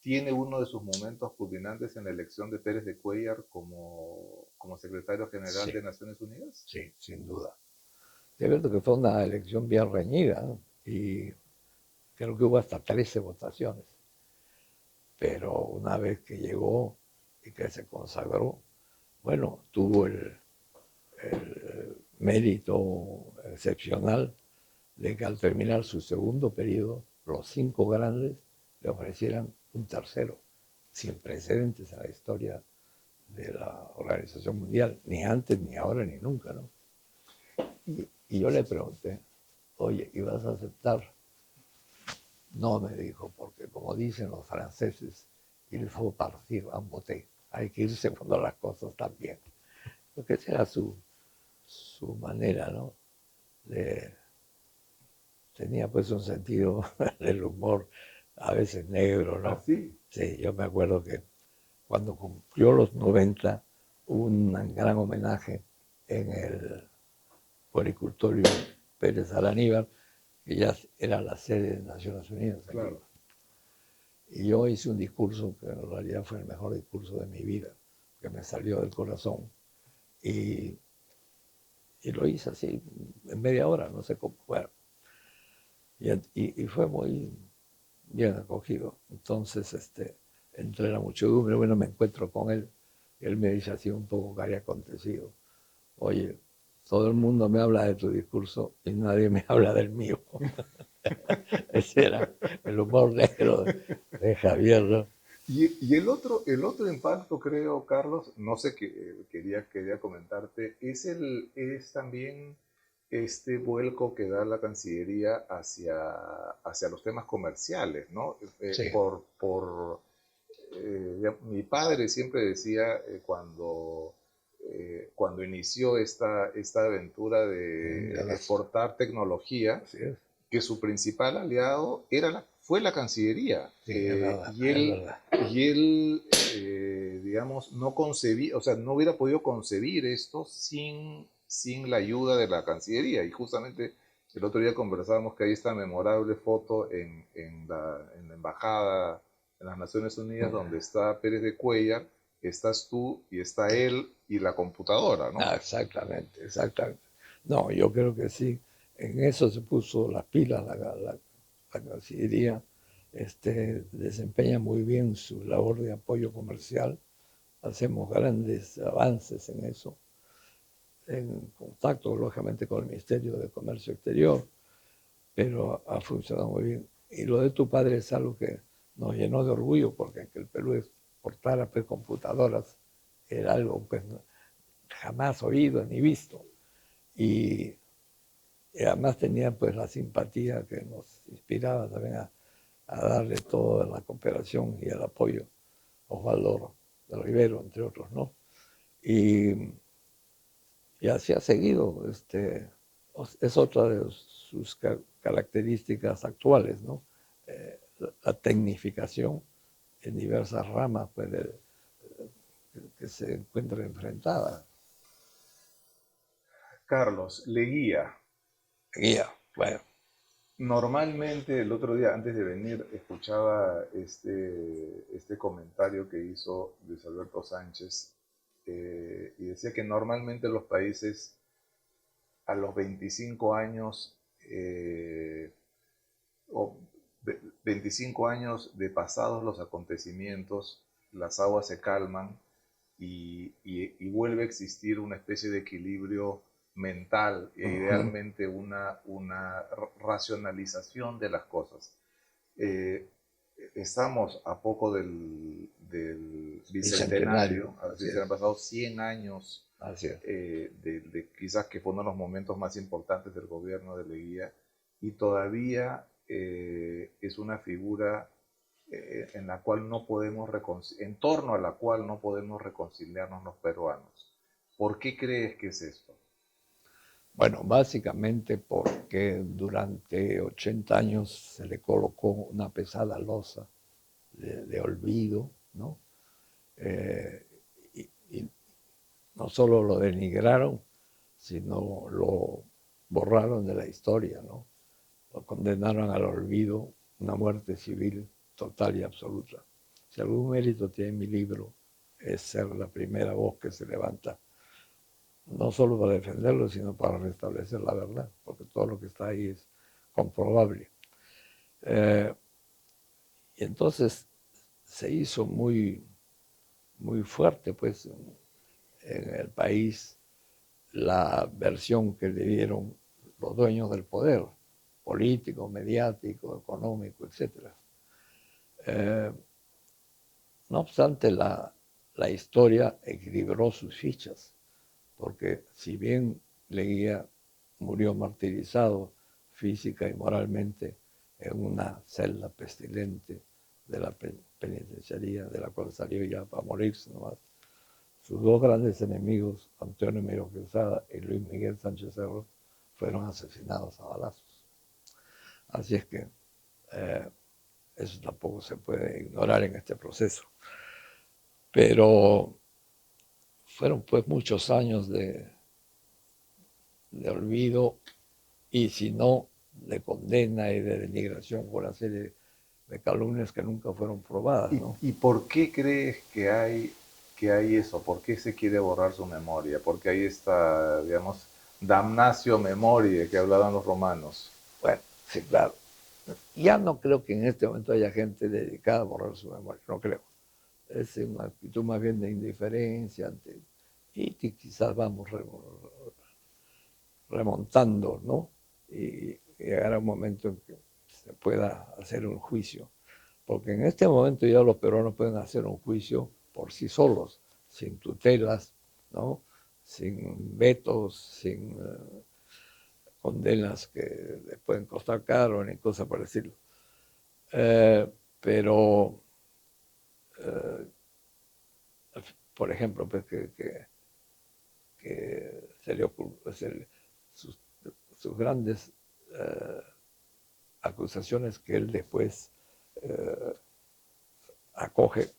tiene uno de sus momentos culminantes en la elección de Pérez de Cuéllar como secretario general Sí, de Naciones Unidas? sí, sin duda. Es cierto que fue una elección bien reñida, ¿no? Y creo que hubo hasta 13 votaciones. Pero una vez que llegó y que se consagró, bueno, tuvo el mérito excepcional de que al terminar su segundo periodo, los 5 grandes le ofrecieran un tercero, sin precedentes en la historia de la Organización Mundial, ni antes, ni ahora, ni nunca, ¿no? Y yo le pregunté, oye, ¿y vas a aceptar? No, me dijo, porque como dicen los franceses, il faut partir en beauté. Hay que irse cuando las cosas están bien. Porque esa era su manera, ¿no? De, tenía pues un sentido del humor, a veces negro, ¿no? ¿Ah, sí? Sí, yo me acuerdo que cuando cumplió los 90, hubo un gran homenaje en el Puericultorio Pérez Araníbar, que ya era la sede de Naciones Unidas. Claro. Y yo hice un discurso que en realidad fue el mejor discurso de mi vida, que me salió del corazón. Y, y lo hice así, en media hora, no sé cómo. Bueno, y fue muy bien acogido. Entonces, entre la muchedumbre, bueno, me encuentro con él. Él me dice así un poco que había acontecido. Oye, todo el mundo me habla de tu discurso y nadie me habla del mío. Ese era el humor negro de Javier, ¿no? Y el otro impacto, creo, Carlos, no sé, quería comentarte, es también este vuelco que da la Cancillería hacia los temas comerciales, ¿no? Sí. Mi padre siempre decía cuando inició esta aventura de exportar tecnología, Así es. que su principal aliado fue la Cancillería. Sí, es verdad, Y es él, verdad. y él digamos, no concebía, o sea, no hubiera podido concebir esto sin la ayuda de la Cancillería. Y justamente el otro día conversábamos que hay esta memorable foto en la embajada en las Naciones Unidas donde está Pérez de Cuéllar, estás tú y está él y la computadora, ¿no? Ah, exactamente, exactamente. No, yo creo que sí. En eso se puso las pilas la Cancillería. Desempeña muy bien su labor de apoyo comercial. Hacemos grandes avances en eso, en contacto, lógicamente, con el Ministerio de Comercio Exterior, pero ha funcionado muy bien. Y lo de tu padre es algo que nos llenó de orgullo, porque que el Perú exportara pues, computadoras era algo pues, jamás oído ni visto. Y, y además tenía pues la simpatía que nos inspiraba también a darle toda la cooperación y el apoyo a Osvaldo de Rivero, entre otros, ¿no? Y, y así ha seguido, es otra de sus características actuales, ¿no? La tecnificación en diversas ramas pues, que se encuentran enfrentadas. Carlos Leguía. Guía, bueno, Normalmente el otro día, antes de venir, escuchaba este comentario que hizo Luis Alberto Sánchez y decía que normalmente los países a los 25 años o 25 años de pasados los acontecimientos, las aguas se calman y vuelve a existir una especie de equilibrio mental e idealmente una racionalización de las cosas. Eh, Estamos a poco del bicentenario, así se han pasado 100 años así es. quizás que fue uno de los momentos más importantes del gobierno de Leguía y todavía es una figura en la cual no podemos en torno a la cual no podemos reconciliarnos los peruanos. ¿Por qué crees que es esto? Bueno, básicamente porque durante 80 años se le colocó una pesada losa de olvido, ¿no? Eh, y no solo lo denigraron, sino lo borraron de la historia, ¿no? Lo condenaron al olvido, una muerte civil total y absoluta. Si algún mérito tiene mi libro, es ser la primera voz que se levanta, no solo para defenderlo, sino para restablecer la verdad, porque todo lo que está ahí es comprobable. Y entonces se hizo muy, muy fuerte, pues, en el país la versión que le dieron los dueños del poder, político, mediático, económico, etc. No obstante, la historia equilibró sus fichas, porque si bien Leguía murió martirizado física y moralmente en una celda pestilente de la penitenciaría, de la cual salió ya para morirse nomás, sus dos grandes enemigos, Antonio Emilio Quesada y Luis Miguel Sánchez Cerro, fueron asesinados a balazos. Así es que eso tampoco se puede ignorar en este proceso. Pero fueron pues muchos años de olvido y si no, de condena y de denigración por una serie de calumnias que nunca fueron probadas, ¿no? ¿Y por qué crees que hay eso? ¿Por qué se quiere borrar su memoria? Porque hay esta, digamos, damnatio memoriae que hablaban los romanos. Bueno, sí, claro. Ya no creo que en este momento haya gente dedicada a borrar su memoria, no creo. Es una actitud más bien de indiferencia y quizás vamos remontando, ¿no? Y llegará un momento en que se pueda hacer un juicio. Porque en este momento ya los peruanos pueden hacer un juicio por sí solos, sin tutelas, ¿no? Sin vetos, sin condenas que les pueden costar caro ni cosas por decirlo. Pero, por ejemplo, pues que se le ocurrió, sus grandes acusaciones que él después acoge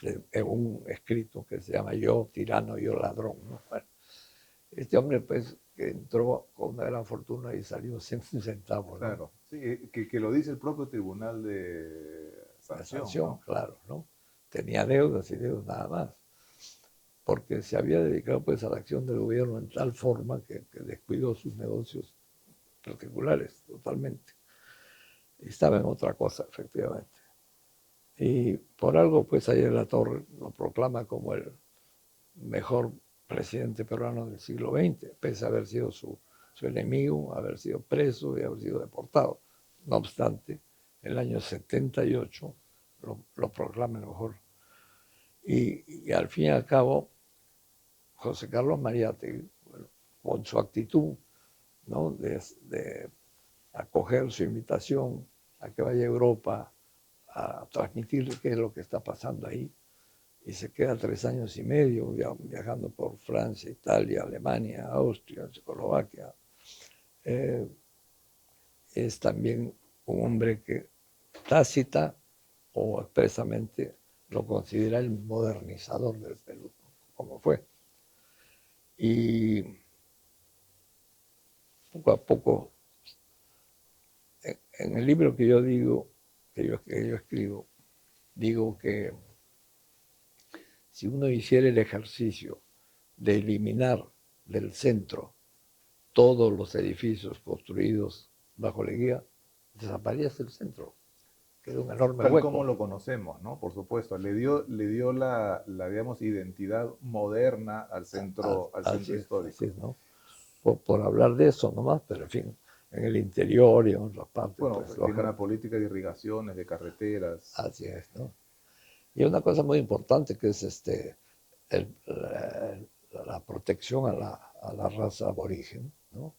en un escrito que se llama Yo, tirano, yo, ladrón, ¿no? Bueno, este hombre, pues, que entró con una gran fortuna y salió sin un centavo, ¿no? Claro, sí, que lo dice el propio Tribunal de La Sanción, sanción, ¿no? claro, ¿no? Tenía deudas y deudas nada más, porque se había dedicado, pues, a la acción del gobierno en tal forma que descuidó sus negocios particulares totalmente. Y estaba en otra cosa, efectivamente. Y por algo, pues, ayer La Torre lo proclama como el mejor presidente peruano del siglo XX, pese a haber sido su enemigo, haber sido preso y haber sido deportado. No obstante, en el año 78 lo proclama el mejor. Y al fin y al cabo, José Carlos Mariátegui, bueno, con su actitud, ¿no? de acoger su invitación a que vaya a Europa a transmitir qué es lo que está pasando ahí, y se queda 3 años y medio viajando por Francia, Italia, Alemania, Austria, Checoslovaquia. Es también un hombre que tácita o expresamente lo considera el modernizador del Perú, como fue. Y poco a poco, en el libro que yo digo, que yo escribo, digo que si uno hiciera el ejercicio de eliminar del centro todos los edificios construidos bajo Leguía, desaparece el centro, queda un enorme Tal como hueco. lo conocemos, ¿no? Por supuesto, le dio digamos, identidad moderna al centro Así histórico. es, ¿no? Por hablar de eso nomás, pero en fin, en el interior y en otras partes, Bueno, pues tiene una lógicamente, política de irrigaciones, de carreteras. así es, ¿no? Y una cosa muy importante que es el, la protección a la raza aborigen, ¿no?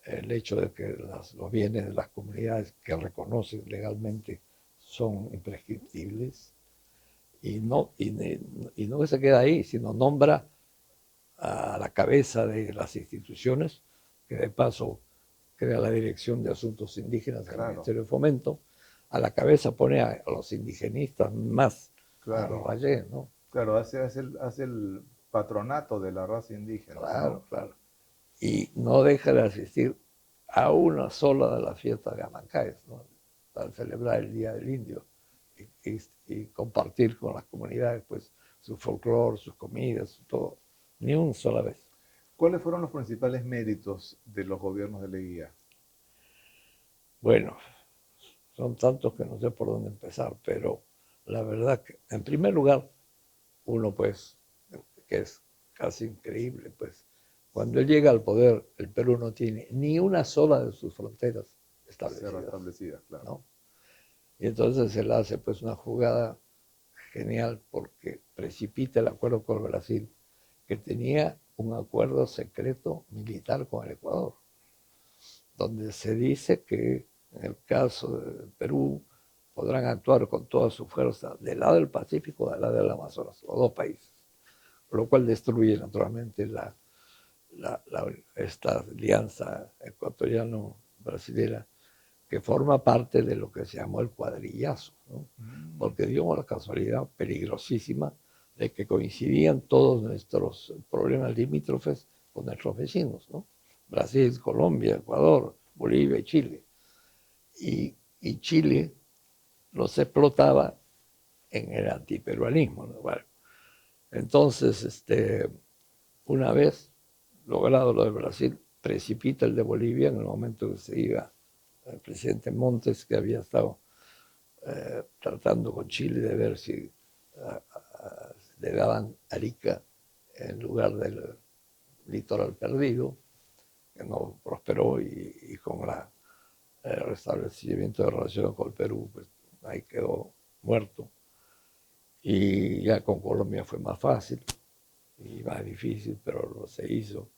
El hecho de que los bienes de las comunidades que reconocen legalmente son imprescriptibles y no que se queda ahí, sino nombra a la cabeza de las instituciones que de paso crea la Dirección de Asuntos Indígenas del Ministerio de Fomento, a la cabeza pone a los indigenistas más, a los Vallés, ¿no? Claro, hace el patronato de la raza indígena. Claro, ¿no? claro. Y no deja de asistir a una sola de las fiestas de Amancáes, ¿no? Para celebrar el Día del Indio y compartir con las comunidades pues, su folclore, sus comidas, todo. Ni una sola vez. ¿Cuáles fueron los principales méritos de los gobiernos de Leguía? Bueno, son tantos que no sé por dónde empezar, pero la verdad que, en primer lugar, uno pues, que es casi increíble, pues, cuando él llega al poder, el Perú no tiene ni una sola de sus fronteras establecidas, claro. ¿no? Y entonces él hace pues una jugada genial porque precipita el acuerdo con Brasil, que tenía un acuerdo secreto militar con el Ecuador, donde se dice que en el caso del Perú podrán actuar con toda su fuerza del lado del Pacífico o del lado del Amazonas, los dos países, lo cual destruye naturalmente esta alianza ecuatoriano-brasilera que forma parte de lo que se llamó el cuadrillazo, ¿no? Porque dio la casualidad peligrosísima de que coincidían todos nuestros problemas limítrofes con nuestros vecinos, ¿no? Brasil, Colombia, Ecuador, Bolivia y Chile. Y Chile los explotaba en el antiperuanismo, ¿no? Bueno, entonces, una vez logrado lo de Brasil, precipita el de Bolivia en el momento que se iba el presidente Montes, que había estado tratando con Chile de ver si le daban Arica en lugar del litoral perdido, que no prosperó y con el restablecimiento de relaciones con el Perú, pues ahí quedó muerto. Y ya con Colombia fue más fácil y más difícil, pero se hizo.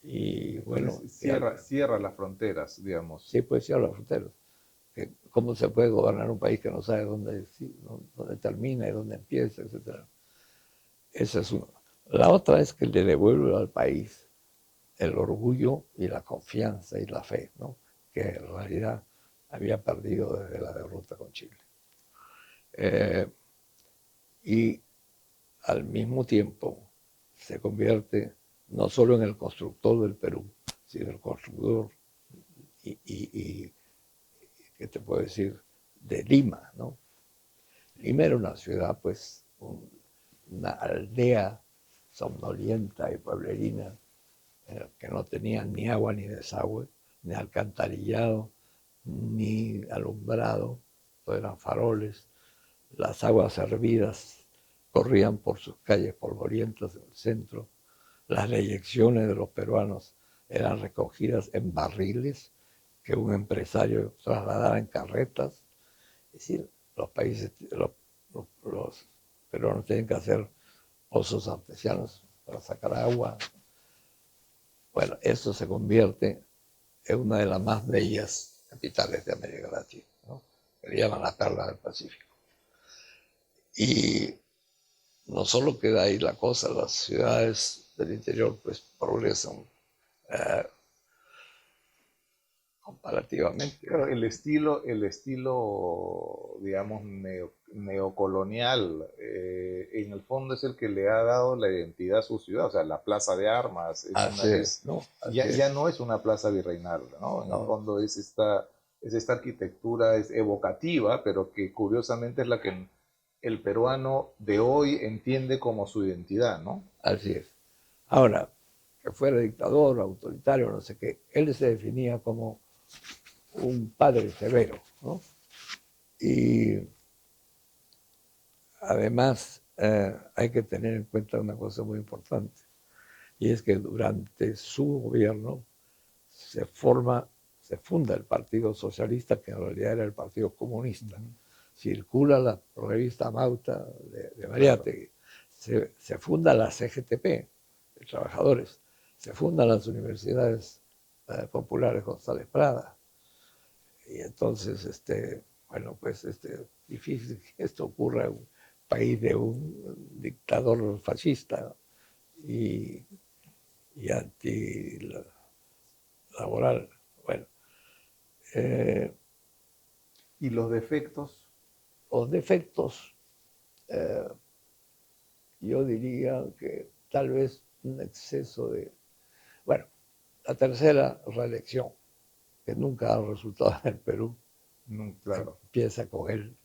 Y bueno, cierra las fronteras, digamos. Sí, pues cierra las fronteras. ¿Cómo se puede gobernar un país que no sabe dónde termina y dónde empieza, etcétera? Esa es una. La otra es que le devuelve al país el orgullo y la confianza y la fe, ¿no? Que en realidad había perdido desde la derrota con Chile. Y al mismo tiempo se convierte no solo en el constructor del Perú, sino el constructor y ¿qué te puedo decir? De Lima, ¿no? Lima era una ciudad, pues, una aldea somnolienta y pueblerina que no tenía ni agua ni desagüe, ni alcantarillado, ni alumbrado, todo eran faroles. Las aguas hervidas corrían por sus calles polvorientas en el centro. Las deyecciones de los peruanos eran recogidas en barriles que un empresario trasladaba en carretas. Es decir, los peruanos tienen que hacer pozos artesianos para sacar agua. Bueno, eso se convierte en una de las más bellas capitales de América Latina, ¿no? Que le llaman la perla del Pacífico. Y no solo queda ahí la cosa, las ciudades del interior pues progresan comparativamente. Claro, el estilo digamos, neocolonial, en el fondo es el que le ha dado la identidad a su ciudad. O sea, la Plaza de Armas ya no es una plaza virreinal, ¿no? En el fondo es esta arquitectura es evocativa, pero que curiosamente es la que el peruano de hoy entiende como su identidad, ¿no? Así es. Ahora, que fuera dictador, autoritario, no sé qué, él se definía como un padre severo, ¿no? Y además hay que tener en cuenta una cosa muy importante, y es que durante su gobierno se funda el Partido Socialista, que en realidad era el Partido Comunista. Circula la revista Mauta de Mariátegui, se funda la CGTP, de trabajadores, se fundan las universidades populares González Prada. Y entonces, bueno, pues difícil que esto ocurra en un país de un dictador fascista y anti laboral. Bueno, ¿Y los defectos? los defectos, yo diría que tal vez un exceso de... Bueno, la tercera reelección, que nunca ha resultado en el Perú, Claro, empieza con él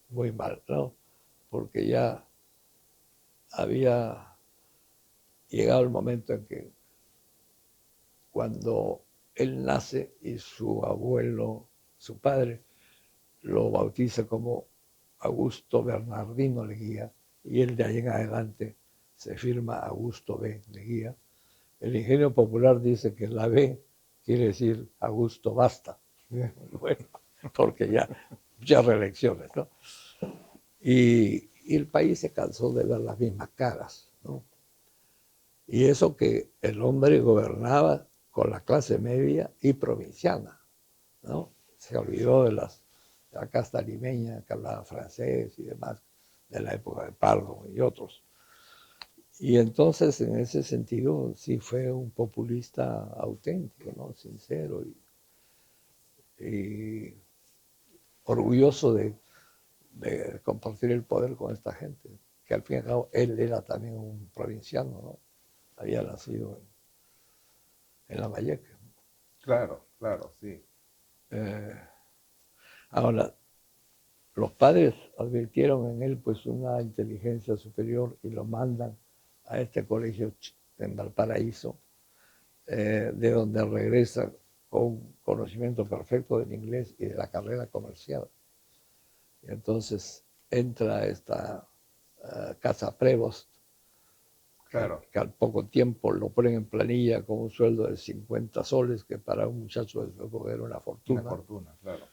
muy mal, ¿no? Porque ya había llegado el momento en que cuando él nace y su abuelo, su padre, lo bautiza como Augusto Bernardino Leguía, y él de ahí en adelante se firma Augusto B. Leguía. El ingenio popular dice que la B quiere decir Augusto basta. Bueno, porque ya muchas reelecciones, ¿no? Y el país se cansó de ver las mismas caras, ¿no? Y eso que el hombre gobernaba con la clase media y provinciana, ¿no? Se olvidó de la casta limeña que hablaba francés y demás, de la época de Pardo y otros. Y entonces, en ese sentido, sí fue un populista auténtico, ¿no? Sincero y orgulloso de compartir el poder con esta gente, que al fin y al cabo él era también un provinciano, ¿no? Había nacido en Lambayeque. claro, claro, sí. Ahora, los padres advirtieron en él pues una inteligencia superior y lo mandan a este colegio en Valparaíso, de donde regresa con conocimiento perfecto del inglés y de la carrera comercial. Y entonces entra a esta casa Prevost, Claro, que al poco tiempo lo ponen en planilla con un sueldo de 50 soles, que para un muchacho de su época era una una fortuna, fortuna, claro.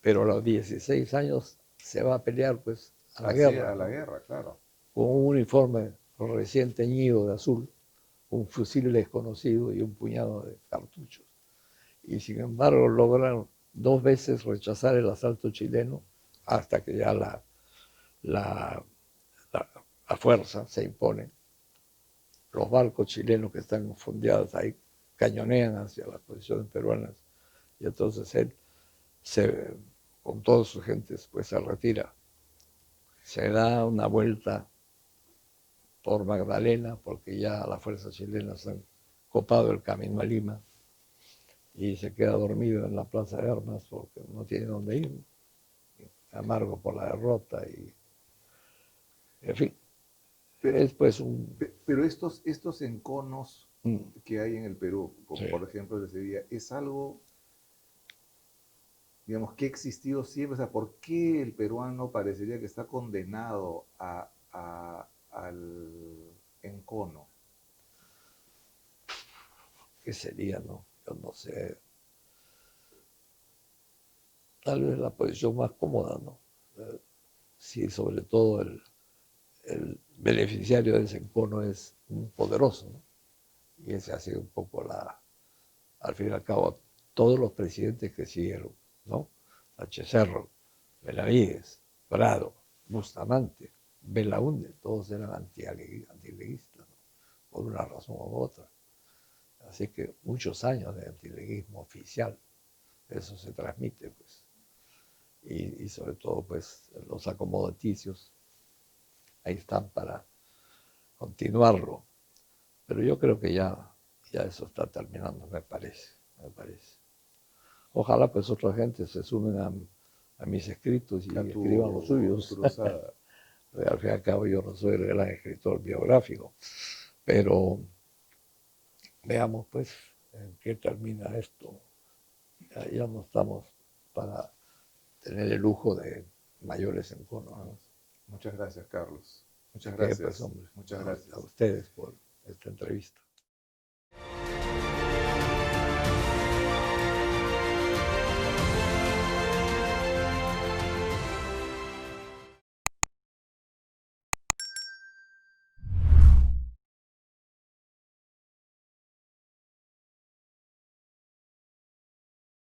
pero a los 16 años se va a pelear pues a la Así, guerra, a la ¿no? guerra, claro. Con un uniforme recién teñido de azul, un fusil desconocido y un puñado de cartuchos. Y sin embargo logran 2 veces rechazar el asalto chileno hasta que ya la, la fuerza se impone. Los barcos chilenos que están fondeados ahí cañonean hacia las posiciones peruanas y entonces él con todas sus gentes pues se retira. Se da una vuelta por Magdalena porque ya las fuerzas chilenas han copado el camino a Lima y se queda dormido en la plaza de armas porque no tiene dónde ir, amargo por la derrota y en fin, Pero, es pues un... pero estos enconos que hay en el Perú, Sí. por ejemplo, de Sevilla, es algo, digamos, que ha existido siempre. O sea, ¿por qué el peruano parecería que está condenado al encono? ¿Qué sería, no? Yo no sé. Tal vez la posición más cómoda, ¿no? Sí, sobre todo el beneficiario de ese encono es un poderoso, ¿no? Y ese ha sido un poco al fin y al cabo, todos los presidentes que siguieron, ¿no? H. Cerro, Benavides, Prado, Bustamante, Belaúnde, todos eran antileguistas, ¿no? Por una razón u otra. Así que muchos años de antileguismo oficial, eso se transmite, pues. Y sobre todo, pues, los acomodaticios ahí están para continuarlo. Pero yo creo que ya eso está terminando, me parece. Ojalá pues otra gente se sumen a mis escritos y A escriban los tu suyos. cruzada. Al fin y al cabo yo no soy el gran escritor biográfico, pero veamos pues en qué termina esto. Ya no estamos para tener el lujo de mayores enconos, ¿no? Muchas gracias, Carlos. Muchas ¿De qué? Pues gracias. hombre, Muchas a gracias. ustedes por esta entrevista.